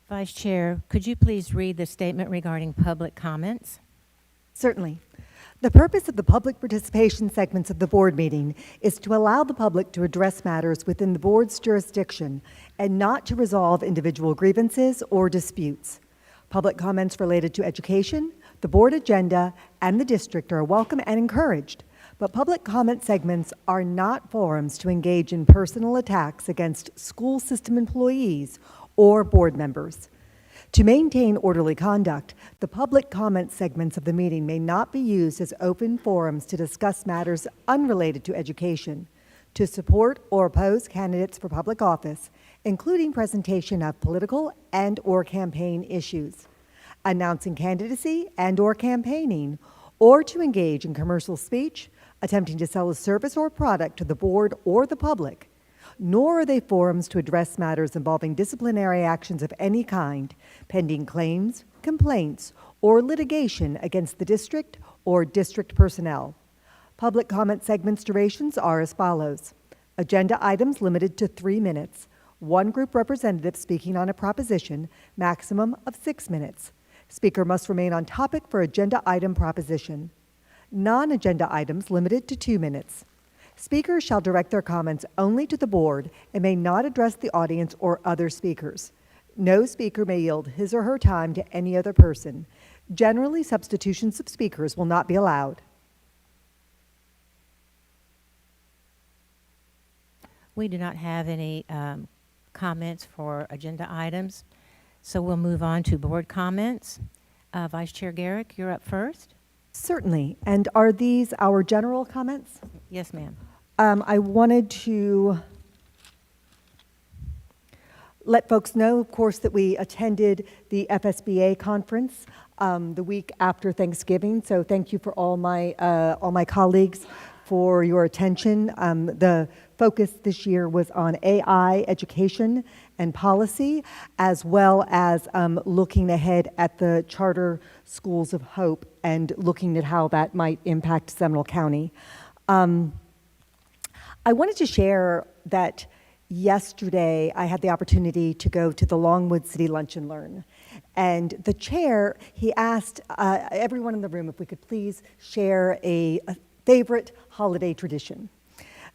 Vice Chair, could you please read the statement regarding public comments? Certainly. The purpose of the public participation segments of the board meeting is to allow the public to address matters within the board's jurisdiction and not to resolve individual grievances or disputes. Public comments related to education, the board agenda, and the district are welcome and encouraged, but public comment segments are not forums to engage in personal attacks against school system employees or board members. To maintain orderly conduct, the public comment segments of the meeting may not be used as open forums to discuss matters unrelated to education, to support or oppose candidates for public office, including presentation of political and/or campaign issues, announcing candidacy and/or campaigning, or to engage in commercial speech, attempting to sell a service or product to the board or the public. Nor are they forums to address matters involving disciplinary actions of any kind, pending claims, complaints, or litigation against the district or district personnel. Public comment segments durations are as follows. Agenda items limited to 3 minutes. One group representative speaking on a proposition, maximum of 6 minutes. Speaker must remain on topic for agenda item proposition. Non-agenda items limited to 2 minutes. Speakers shall direct their comments only to the board and may not address the audience or other speakers. No speaker may yield his or her time to any other person. Generally, substitutions of speakers will not be allowed. We do not have any comments for agenda items. So we'll move on to board comments. Vice Chair Garrick, you're up first. Certainly. And are these our general comments? Yes, ma'am. I wanted to let folks know, of course, that we attended the FSBA conference the week after Thanksgiving. So thank you for all my colleagues for your attention. The focus this year was on AI education and policy, as well as looking ahead at the charter schools of hope and looking at how that might impact Seminole County. I wanted to share that yesterday I had the opportunity to go to the Longwood City Lunch and Learn. And the chair, he asked everyone in the room if we could please share a favorite holiday tradition.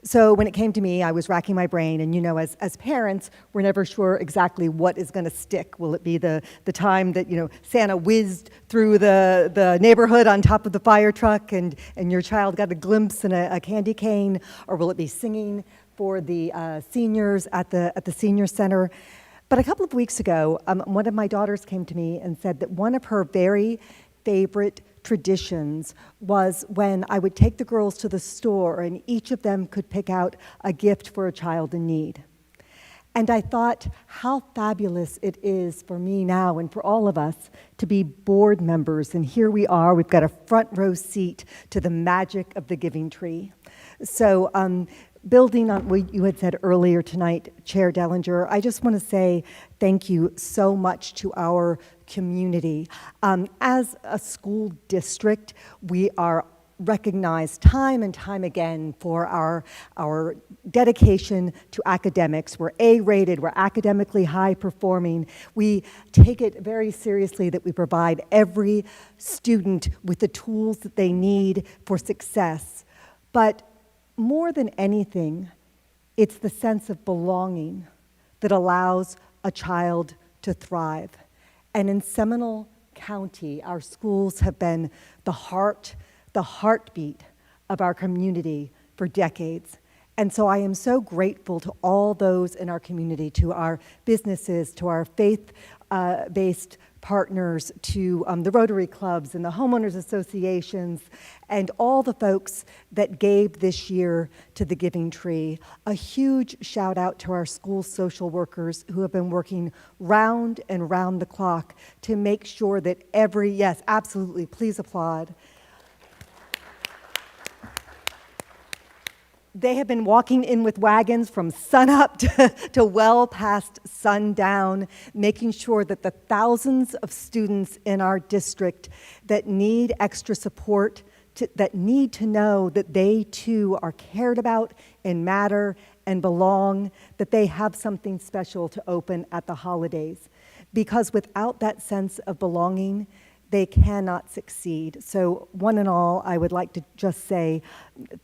So when it came to me, I was racking my brain, and you know, as parents, we're never sure exactly what is going to stick. Will it be the time that, you know, Santa whizzed through the neighborhood on top of the fire truck and your child got a glimpse and a candy cane? Or will it be singing for the seniors at the senior center? But a couple of weeks ago, one of my daughters came to me and said that one of her very favorite traditions was when I would take the girls to the store and each of them could pick out a gift for a child in need. And I thought how fabulous it is for me now and for all of us to be board members. And here we are, we've got a front row seat to the magic of the giving tree. So building on what you had said earlier tonight, Chair Dellinger, I just want to say thank you so much to our community. As a school district, we are recognized time and time again for our dedication to academics. We're A-rated, we're academically high performing. We take it very seriously that we provide every student with the tools that they need for success. But more than anything, it's the sense of belonging that allows a child to thrive. And in Seminole County, our schools have been the heartbeat of our community for decades. And so I am so grateful to all those in our community, to our businesses, to our faith-based partners, to the Rotary Clubs and the homeowners associations, and all the folks that gave this year to the Giving Tree. A huge shout out to our school social workers who have been working round and round the clock to make sure that yes, absolutely, please applaud. They have been walking in with wagons from sunup to well past sundown, making sure that the thousands of students in our district that need extra support, that need to know that they too are cared about and matter and belong, that they have something special to open at the holidays. Because without that sense of belonging, they cannot succeed. So one and all, I would like to just say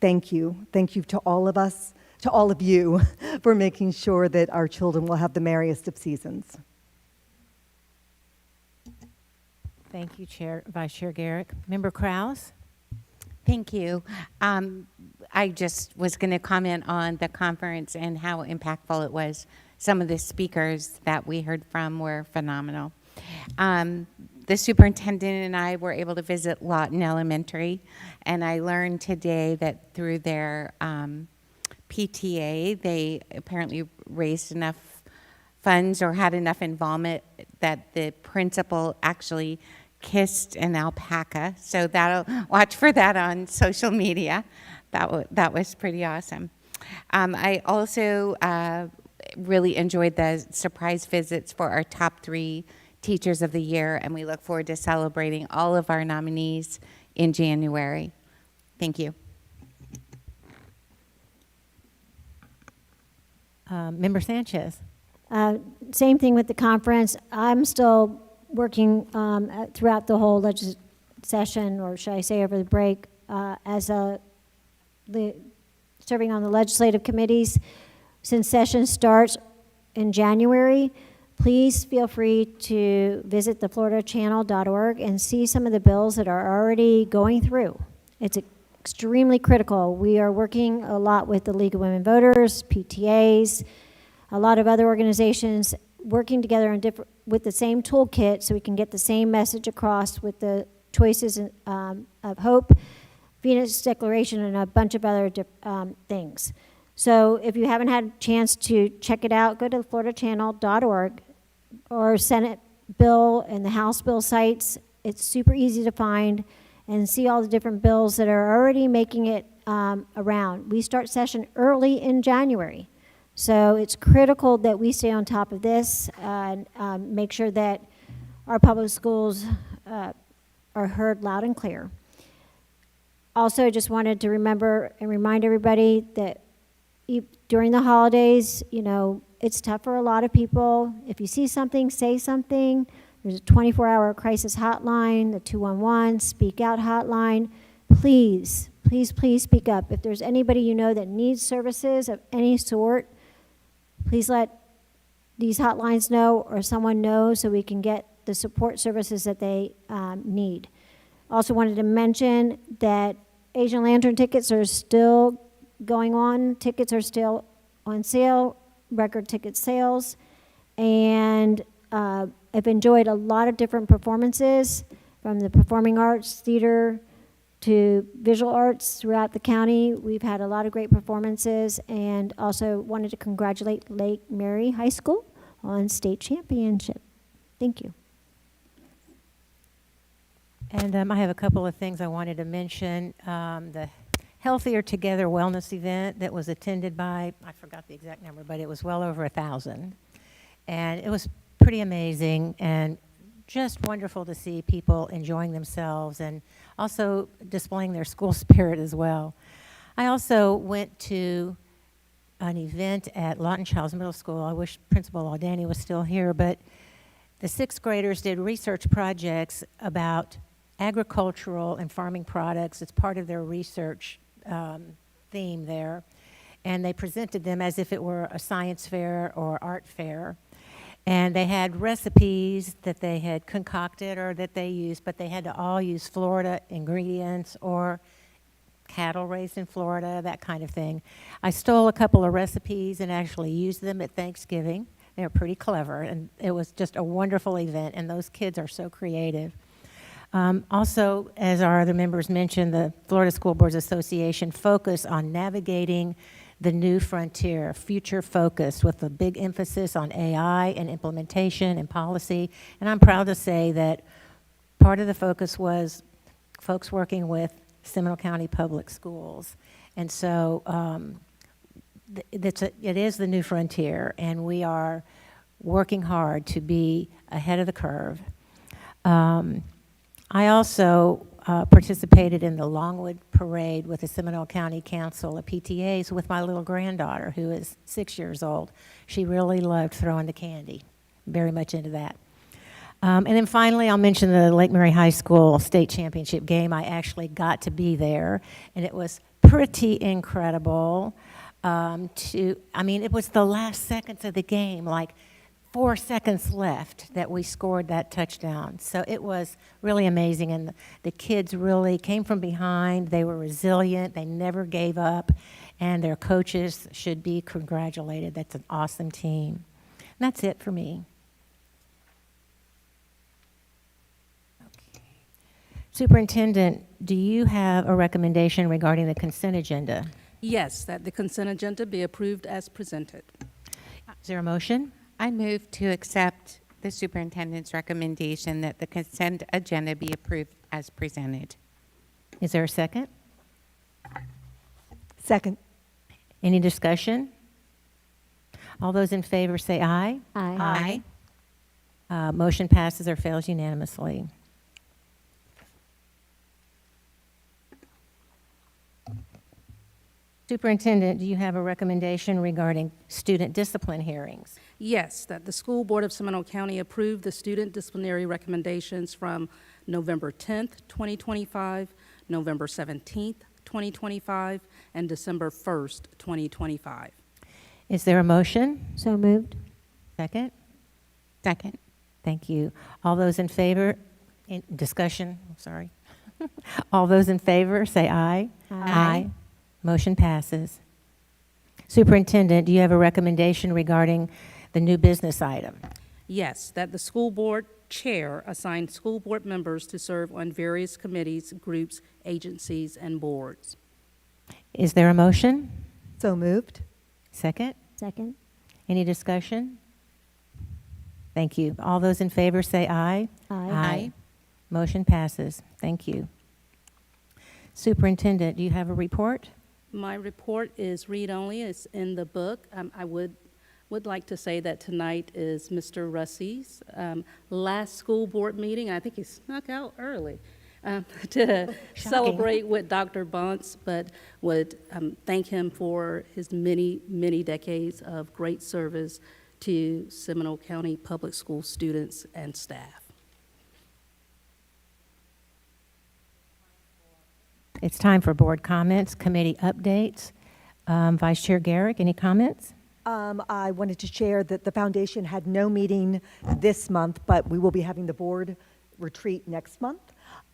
thank you. Thank you to all of us, to all of you, for making sure that our children will have the merriest of seasons. Thank you, Vice Chair Garrick. Member Krause? Thank you. I just was going to comment on the conference and how impactful it was. Some of the speakers that we heard from were phenomenal. The superintendent and I were able to visit Lawton Elementary, and I learned today that through their PTA, they apparently raised enough funds or had enough involvement that the principal actually kissed an alpaca. So watch for that on social media. That was pretty awesome. I also really enjoyed the surprise visits for our top 3 Teachers of the Year, and we look forward to celebrating all of our nominees in January. Thank you. Member Sanchez. Same thing with the conference. I'm still working throughout the whole session, or should I say over the break, serving on the legislative committees. Since session starts in January, please feel free to visit thefloridachannel.org and see some of the bills that are already going through. It's extremely critical. We are working a lot with the League of Women Voters, PTAs, a lot of other organizations, working together on with the same toolkit so we can get the same message across with the choices of hope, Phoenix Declaration, and a bunch of other things. So if you haven't had a chance to check it out, go to floridachannel.org or Senate bill and the House bill sites. It's super easy to find and see all the different bills that are already making it around. We start session early in January. So it's critical that we stay on top of this and make sure that our public schools are heard loud and clear. Also, I just wanted to remember and remind everybody that during the holidays, you know, it's tough for a lot of people. If you see something, say something. There's a 24-hour crisis hotline, the 211 Speak Out hotline. Please, please, please speak up. If there's anybody you know that needs services of any sort, please let these hotlines know or someone know so we can get the support services that they need. Also wanted to mention that Asian Lantern tickets are still going on. Tickets are still on sale, record ticket sales, and I've enjoyed a lot of different performances from the performing arts, theater, to visual arts throughout the county. We've had a lot of great performances, and also wanted to congratulate Lake Mary High School on state championship. Thank you. And I have a couple of things I wanted to mention. The Healthier Together wellness event that was attended by, I forgot the exact number, but it was well over 1,000. And it was pretty amazing and just wonderful to see people enjoying themselves and also displaying their school spirit as well. I also went to an event at Lawton Childs Middle School. I wish Principal Aldani was still here, but the sixth graders did research projects about agricultural and farming products. It's part of their research theme there. And they presented them as if it were a science fair or art fair. And they had recipes that they had concocted or that they used, but they had to all use Florida ingredients or cattle raised in Florida, that kind of thing. I stole a couple of recipes and actually used them at Thanksgiving. They were pretty clever, and it was just a wonderful event, and those kids are so creative. Also, as our other members mentioned, the Florida School Boards Association focus on navigating the new frontier, future focus, with a big emphasis on AI and implementation and policy. And I'm proud to say that part of the focus was folks working with Seminole County Public Schools. And so it is the new frontier, and we are working hard to be ahead of the curve. I also participated in the Longwood Parade with the Seminole County Council of PTAs with my little granddaughter, who is 6 years old. She really loved throwing the candy, very much into that. And then finally, I'll mention the Lake Mary High School state championship game. I actually got to be there, and it was pretty incredible. It was the last seconds of the game, like 4 seconds left, that we scored that touchdown. So it was really amazing, and the kids really came from behind. They were resilient. They never gave up, and their coaches should be congratulated. That's an awesome team. And that's it for me. Okay. Superintendent, do you have a recommendation regarding the consent agenda? Yes, that the consent agenda be approved as presented. Is there a motion? I move to accept the superintendent's recommendation that the consent agenda be approved as presented. Is there a second? Second. Any discussion? All those in favor say aye. Aye. Motion passes or fails unanimously. Superintendent, do you have a recommendation regarding student discipline hearings? Yes, that the School Board of Seminole County approve the student disciplinary recommendations from November 10th, 2025, November 17th, 2025, and December 1st, 2025. Is there a motion? So moved. Second? Second. Thank you. All those in favor, discussion, sorry. All those in favor say aye. Aye. Motion passes. Superintendent, do you have a recommendation regarding the new business item. Yes, that the school board chair assign school board members to serve on various committees, groups, agencies, and boards. Is there a motion? So moved. Second? Second. Any discussion? Thank you. All those in favor say aye. Aye. Motion passes. Thank you. Superintendent, do you have a report? My report is read-only. It's in the book. I would like to say that tonight is Mr. Russey's last school board meeting. I think he snuck out early to celebrate with Dr. Bunce, but would thank him for his many, many decades of great service to Seminole County Public School students and staff. It's time for board comments, committee updates. Vice Chair Garrick, any comments? I wanted to share that the foundation had no meeting this month, but we will be having the board retreat next month.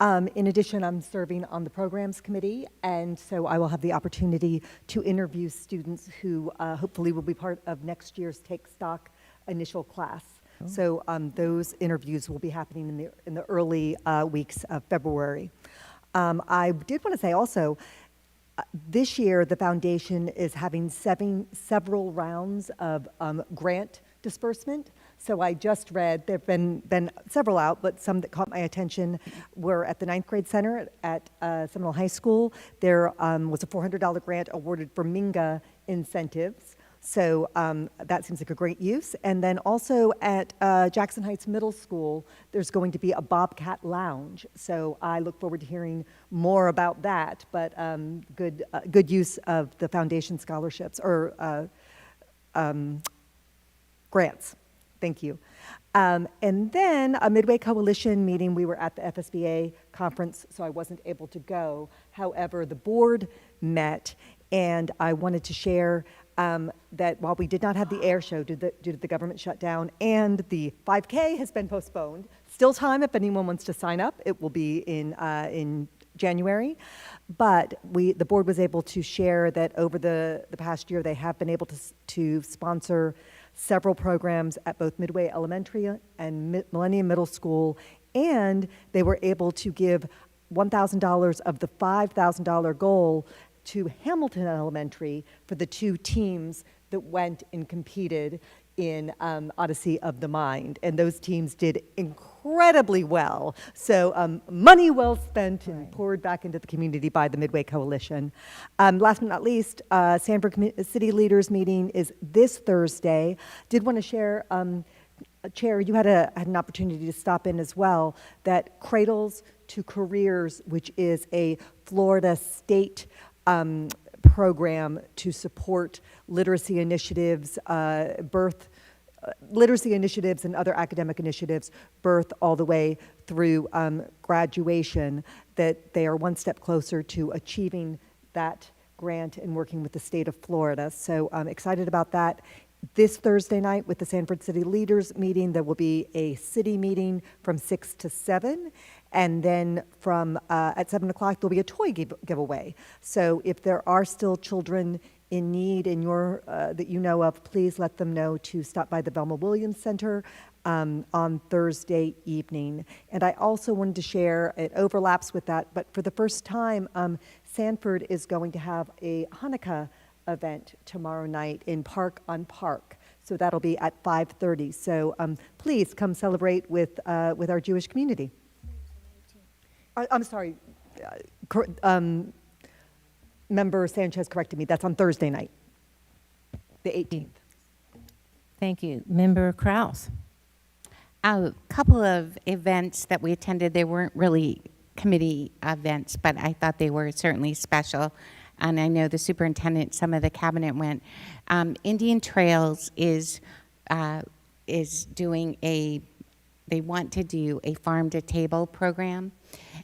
In addition, I'm serving on the programs committee, and so I will have the opportunity to interview students who hopefully will be part of next year's Take Stock initial class. Oh. So those interviews will be happening in the early weeks of February. I did want to say also, this year the foundation is having several rounds of grant disbursement. So I just read, there have been several out, but some that caught my attention were at the 9th grade center at Seminole High School. There was a $400 grant awarded for MINGA incentives. So that seems like a great use. And then also at Jackson Heights Middle School, there's going to be a Bobcat Lounge. So I look forward to hearing more about that, but good use of the foundation scholarships or grants. Thank you. And then a Midway Coalition meeting, we were at the FSBA conference, so I wasn't able to go. However, the board met, and I wanted to share that while we did not have the air show due to the government shutdown, and the 5K has been postponed, still time if anyone wants to sign up. It will be in January. But the board was able to share that over the past year, they have been able to sponsor several programs at both Midway Elementary and Millennium Middle School, and they were able to give $1,000 of the $5,000 goal to Hamilton Elementary for the two teams that went and competed in Odyssey of the Mind. And those teams did incredibly well. So money well spent and poured back into the community by the Midway Coalition. Last but not least, Sanford City Leaders Meeting is this Thursday. Did want to share, Chair, you had an opportunity to stop in as well, that Cradles to Careers, which is a Florida state program to support literacy initiatives, literacy initiatives and other academic initiatives, birth all the way through graduation, that they are one step closer to achieving that grant and working with the state of Florida. So I'm excited about that. This Thursday night with the Sanford City Leaders meeting, there will be a city meeting from 6 to 7. And then at 7 o'clock, there'll be a toy giveaway. So if there are still children in need that you know of, please let them know to stop by the Velma Williams Center on Thursday evening. And I also wanted to share, it overlaps with that, but for the first time, Sanford is going to have a Hanukkah event tomorrow night in Park on Park. So that'll be at 5:30. So please come celebrate with our Jewish community. I'm sorry, Member Sanchez corrected me. That's on Thursday night, the 18th. Thank you. Member Krause. A couple of events that we attended, they weren't really committee events, but I thought they were certainly special. And I know the superintendent, some of the cabinet went. Indian Trails is doing they want to do a farm to table program,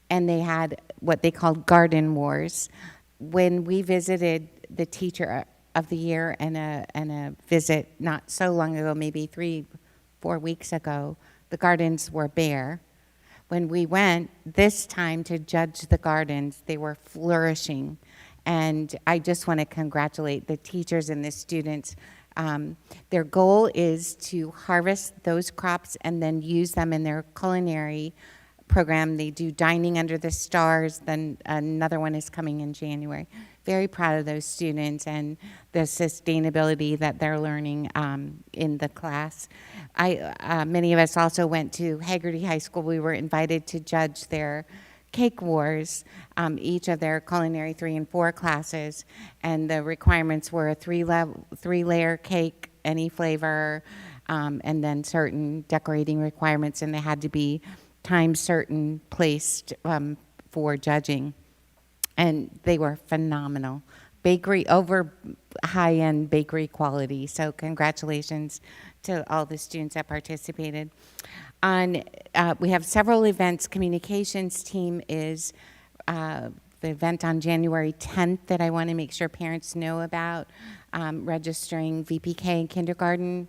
and they had what they called garden wars. When we visited the teacher of the year and a visit not so long ago, maybe 3-4 weeks ago, the gardens were bare. When we went this time to judge the gardens, they were flourishing. And I just want to congratulate the teachers and the students. Their goal is to harvest those crops and then use them in their culinary program. They do Dining Under the Stars, then another one is coming in January. Very proud of those students and the sustainability that they're learning in the class. Many of us also went to Hagerty High School. We were invited to judge their cake wars, each of their culinary 3 and 4 classes, and the requirements were a 3-layer cake, any flavor, and then certain decorating requirements, and they had to be time certain placed for judging. And they were phenomenal. Bakery, over high-end bakery quality. So congratulations to all the students that participated. We have several events. Communications team is the event on January 10th that I want to make sure parents know about, registering VPK in kindergarten.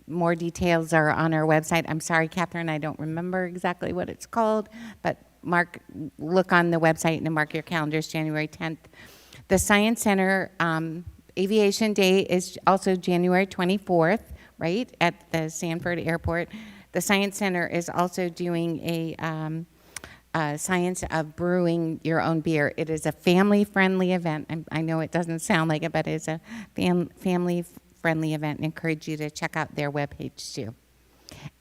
More details are on our website. I'm sorry, Catherine, I don't remember exactly what it's called, but look on the website and mark your calendars, January 10th. The Science Center Aviation Day is also January 24th, right, at the Sanford Airport. The Science Center is also doing a science of brewing your own beer. It is a family-friendly event. I know it doesn't sound like it, but it's a family-friendly event, and encourage you to check out their webpage too.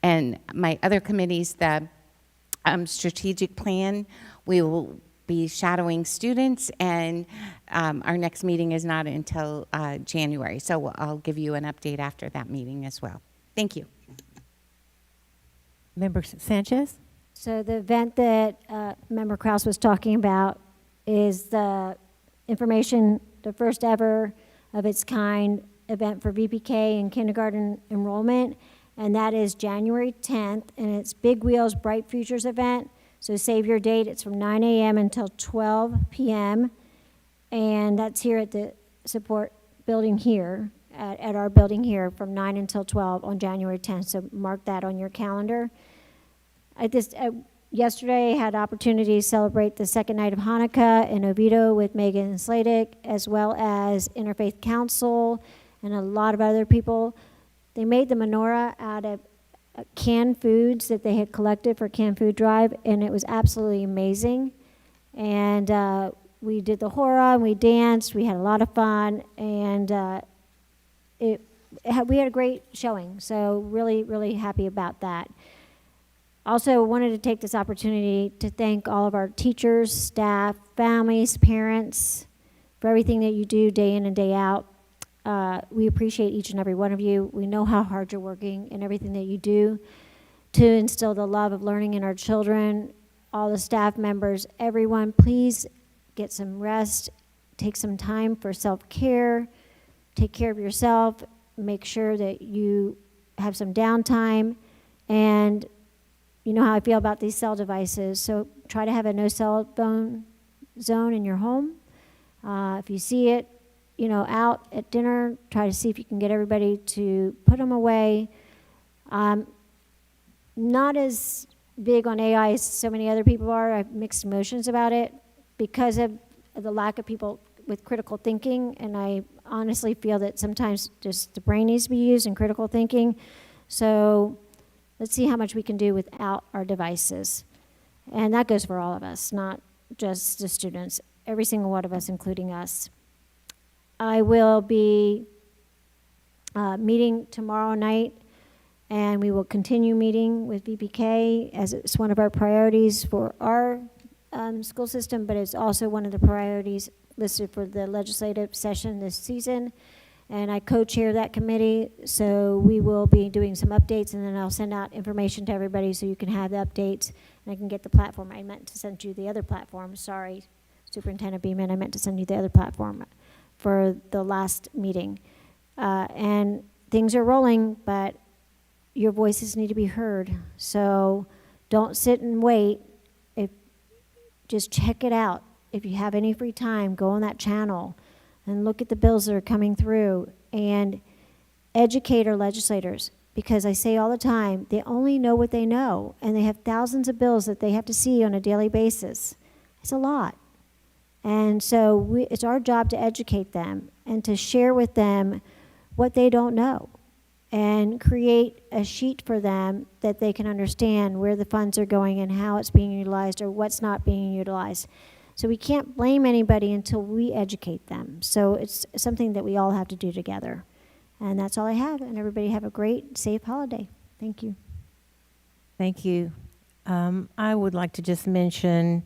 And my other committees, the strategic plan, we will be shadowing students, and our next meeting is not until January. So I'll give you an update after that meeting as well. Thank you. Member Sanchez? So the event that Member Krause was talking about is the information, the first ever of its kind event for VPK and kindergarten enrollment, and that is January 10th, and it's Big Wheels Bright Futures event. So save your date. It's from 9 a.m. until 12 p.m., and that's here at the support building here, at our building here from 9 until 12 on January 10th, so mark that on your calendar. Yesterday I had opportunity to celebrate the second night of Hanukkah in Oviedo with Megan Sladek, as well as Interfaith Council and a lot of other people. They made the menorah out of canned foods that they had collected for Canned Food Drive, and it was absolutely amazing. And we did the hora, and we danced, we had a lot of fun, and we had a great showing, so really, really happy about that. Also wanted to take this opportunity to thank all of our teachers, staff, families, parents, for everything that you do day in and day out. We appreciate each and every one of you. We know how hard you're working and everything that you do to instill the love of learning in our children. All the staff members, everyone, please get some rest, take some time for self-care, take care of yourself, make sure that you have some downtime, and you know how I feel about these cell devices, so try to have a no cell phone zone in your home. If you see it, out at dinner, try to see if you can get everybody to put them away. Not as big on AI as so many other people are. I have mixed emotions about it because of the lack of people with critical thinking, and I honestly feel that sometimes just the brain needs to be used in critical thinking. So let's see how much we can do without our devices. And that goes for all of us, not just the students, every single one of us, including us. I will be meeting tomorrow night, and we will continue meeting with VPK as it's one of our priorities for our school system, but it's also one of the priorities listed for the legislative session this season. And I co-chair that committee, so we will be doing some updates, and then I'll send out information to everybody so you can have the updates, and I can get the platform. I meant to send you the other platform. Sorry, Superintendent Beeman, I meant to send you the other platform for the last meeting. And things are rolling, but your voices need to be heard. So don't sit and wait. Just check it out. If you have any free time, go on that channel and look at the bills that are coming through and educate our legislators, because I say all the time, they only know what they know, and they have thousands of bills that they have to see on a daily basis. It's a lot. And so it's our job to educate them and to share with them what they don't know and create a sheet for them that they can understand where the funds are going and how it's being utilized or what's not being utilized. So we can't blame anybody until we educate them. So it's something that we all have to do together. And that's all I have. And everybody have a great, safe holiday. Thank you. Thank you. I would like to just mention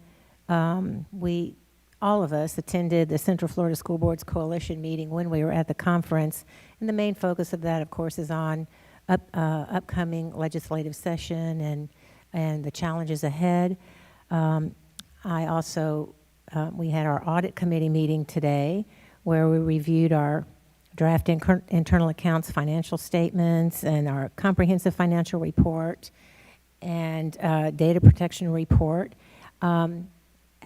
all of us attended the Central Florida School Boards Coalition meeting when we were at the conference. And the main focus of that, of course, is on upcoming legislative session and the challenges ahead. I also, we had our audit committee meeting today where we reviewed our draft internal accounts, financial statements, and our comprehensive financial report and data protection report.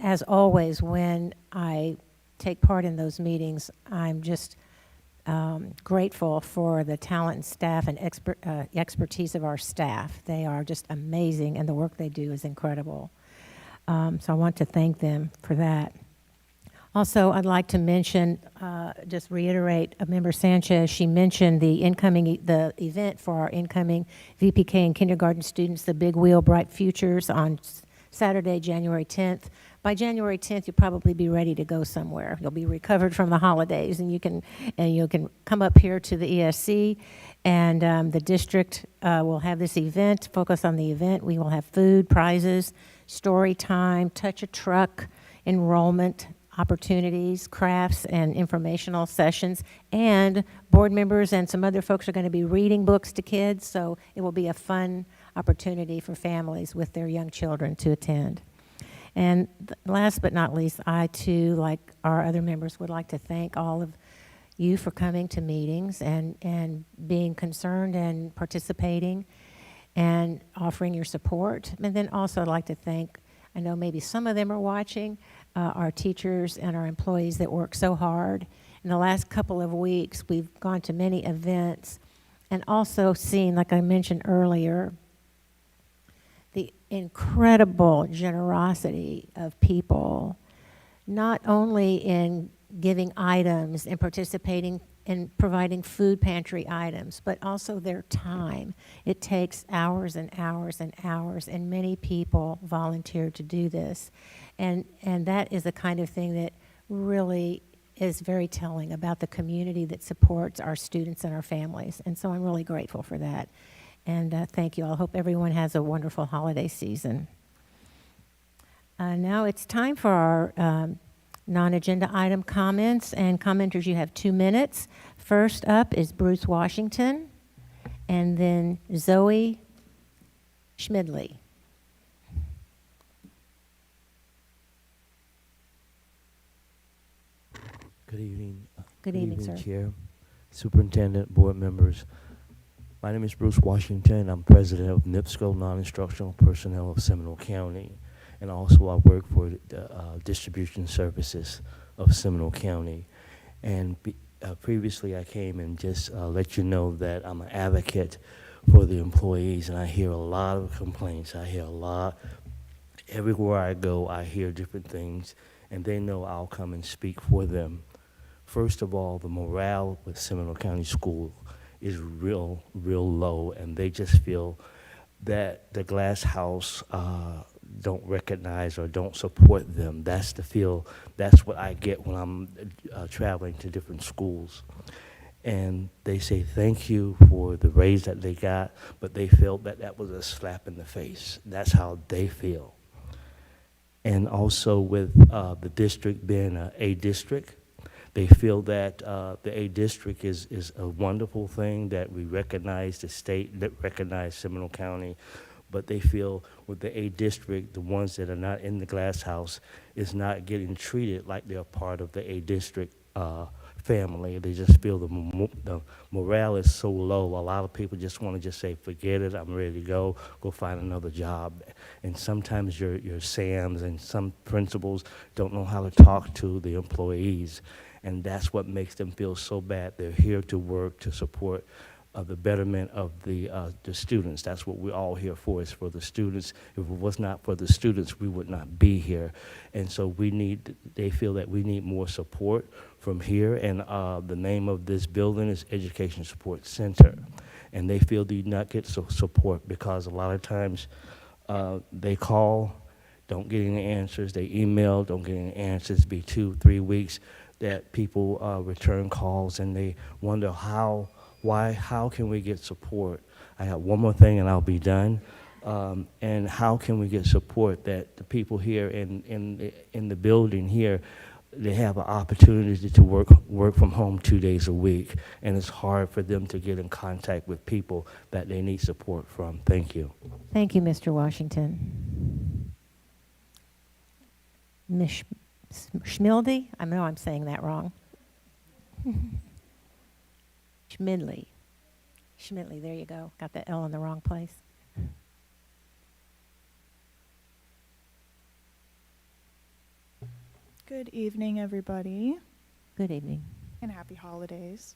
As always, when I take part in those meetings, I'm just grateful for the talent and staff and expertise of our staff. They are just amazing, and the work they do is incredible. So I want to thank them for that. Also, I'd like to mention, just reiterate, Member Sanchez, she mentioned the event for our incoming VPK and kindergarten students, the Big Wheel Bright Futures, on Saturday, January 10th. By January 10th, you'll probably be ready to go somewhere. You'll be recovered from the holidays, and you can come up here to the ESC, and the district will have this event, focus on the event. We will have food, prizes, story time, touch a truck, enrollment opportunities, crafts, and informational sessions, and board members and some other folks are going to be reading books to kids, so it will be a fun opportunity for families with their young children to attend. And last but not least, I too, like our other members, would like to thank all of you for coming to meetings and being concerned and participating and offering your support. And then also I'd like to thank, I know maybe some of them are watching, our teachers and our employees that work so hard. In the last couple of weeks, we've gone to many events and also seen, like I mentioned earlier, the incredible generosity of people, not only in giving items and participating in providing food pantry items, but also their time. It takes hours and hours and hours, and many people volunteer to do this. And that is the kind of thing that really is very telling about the community that supports our students and our families. And so I'm really grateful for that. And thank you. I hope everyone has a wonderful holiday season. Now it's time for our non-agenda item comments. And commenters, you have 2 minutes. First up is Bruce Washington, and then Zoe Schmidley. Good evening. Good evening, sir. Chair, Superintendent, board members. My name is Bruce Washington. I'm president of NIPSCO, Non-Instructional Personnel of Seminole County, and also I work for the Distribution Services of Seminole County. And previously I came and just let you know that I'm an advocate for the employees, and I hear a lot of complaints. I hear a lot. Everywhere I go, I hear different things, and they know I'll come and speak for them. First of all, the morale with Seminole County School is real low, and they just feel that the glass house don't recognize or don't support them. That's the feel. That's what I get when I'm traveling to different schools. And they say thank you for the raise that they got, but they felt that that was a slap in the face. That's how they feel. And also with the district being an A district, they feel that the A district is a wonderful thing, that we recognize the state, that recognize Seminole County, but they feel with the A district, the ones that are not in the glass house is not getting treated like they're part of the A district family. They just feel the morale is so low. A lot of people just want to just say, forget it, I'm ready to go find another job. And sometimes your SAMs and some principals don't know how to talk to the employees. And that's what makes them feel so bad. They're here to work, to support the betterment of the students. That's what we're all here for, is for the students. If it was not for the students, we would not be here. And so they feel that we need more support from here, and the name of this building is Education Support Center. And they feel they do not get support because a lot of times they call, don't get any answers, they email, don't get any answers, be 2-3 weeks that people return calls, and they wonder how can we get support? I have one more thing and I'll be done. And how can we get support that the people here in the building here, they have an opportunity to work from home 2 days a week, and it's hard for them to get in contact with people that they need support from. Thank you. Thank you, Mr. Washington. Ms. Schmilde? I know I'm saying that wrong. Schmidley. Schmidley, there you go. Got the L in the wrong place. Good evening, everybody. Good evening. And happy holidays.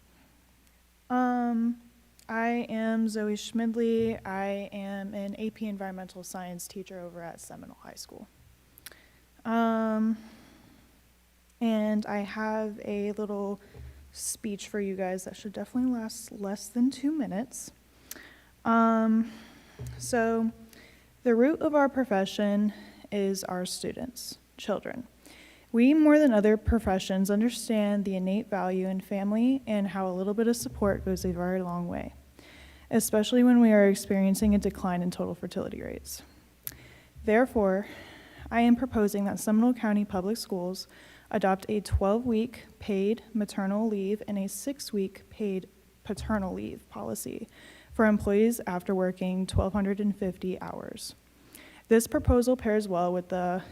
I am Zoe Schmidley. I am an AP Environmental Science teacher over at Seminole High School. And I have a little speech for you guys that should definitely last less than 2 minutes. So the root of our profession is our students, children. We, more than other professions, understand the innate value in family and how a little bit of support goes a very long way, especially when we are experiencing a decline in total fertility rates. Therefore, I am proposing that Seminole County Public Schools adopt a 12-week paid maternal leave and a 6-week paid paternal leave policy for employees after working 1,250 hours. This proposal pairs well with the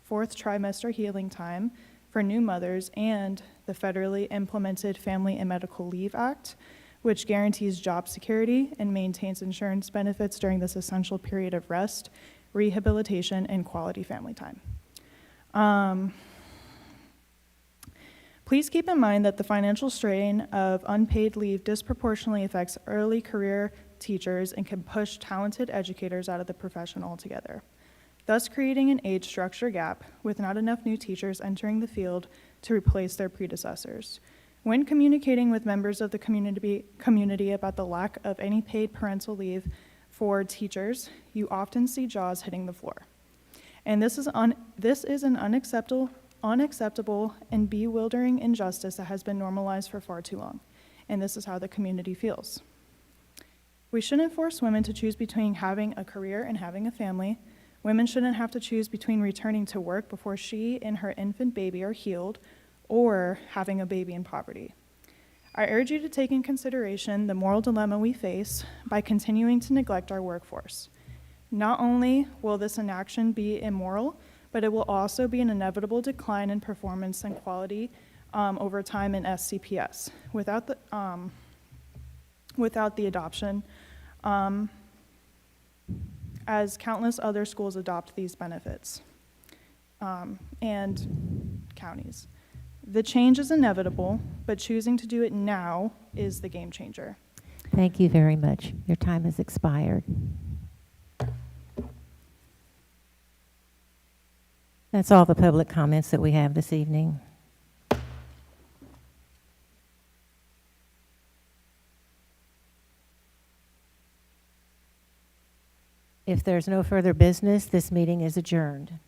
fourth trimester healing time for new mothers and the federally implemented Family and Medical Leave Act, which guarantees job security and maintains insurance benefits during this essential period of rest, rehabilitation, and quality family time. Please keep in mind that the financial strain of unpaid leave disproportionately affects early career teachers and can push talented educators out of the profession altogether, thus creating an age structure gap with not enough new teachers entering the field to replace their predecessors. When communicating with members of the community about the lack of any paid parental leave for teachers, you often see jaws hitting the floor. And this is an unacceptable and bewildering injustice that has been normalized for far too long. And this is how the community feels. We shouldn't force women to choose between having a career and having a family. Women shouldn't have to choose between returning to work before she and her infant baby are healed or having a baby in poverty. I urge you to take in consideration the moral dilemma we face by continuing to neglect our workforce. Not only will this inaction be immoral, but it will also be an inevitable decline in performance and quality over time in SCPS. Without the adoption, as countless other schools adopt these benefits and counties. The change is inevitable, but choosing to do it now is the game changer. Thank you very much. Your time has expired. That's all the public comments that we have this evening. If there's no further business, this meeting is adjourned.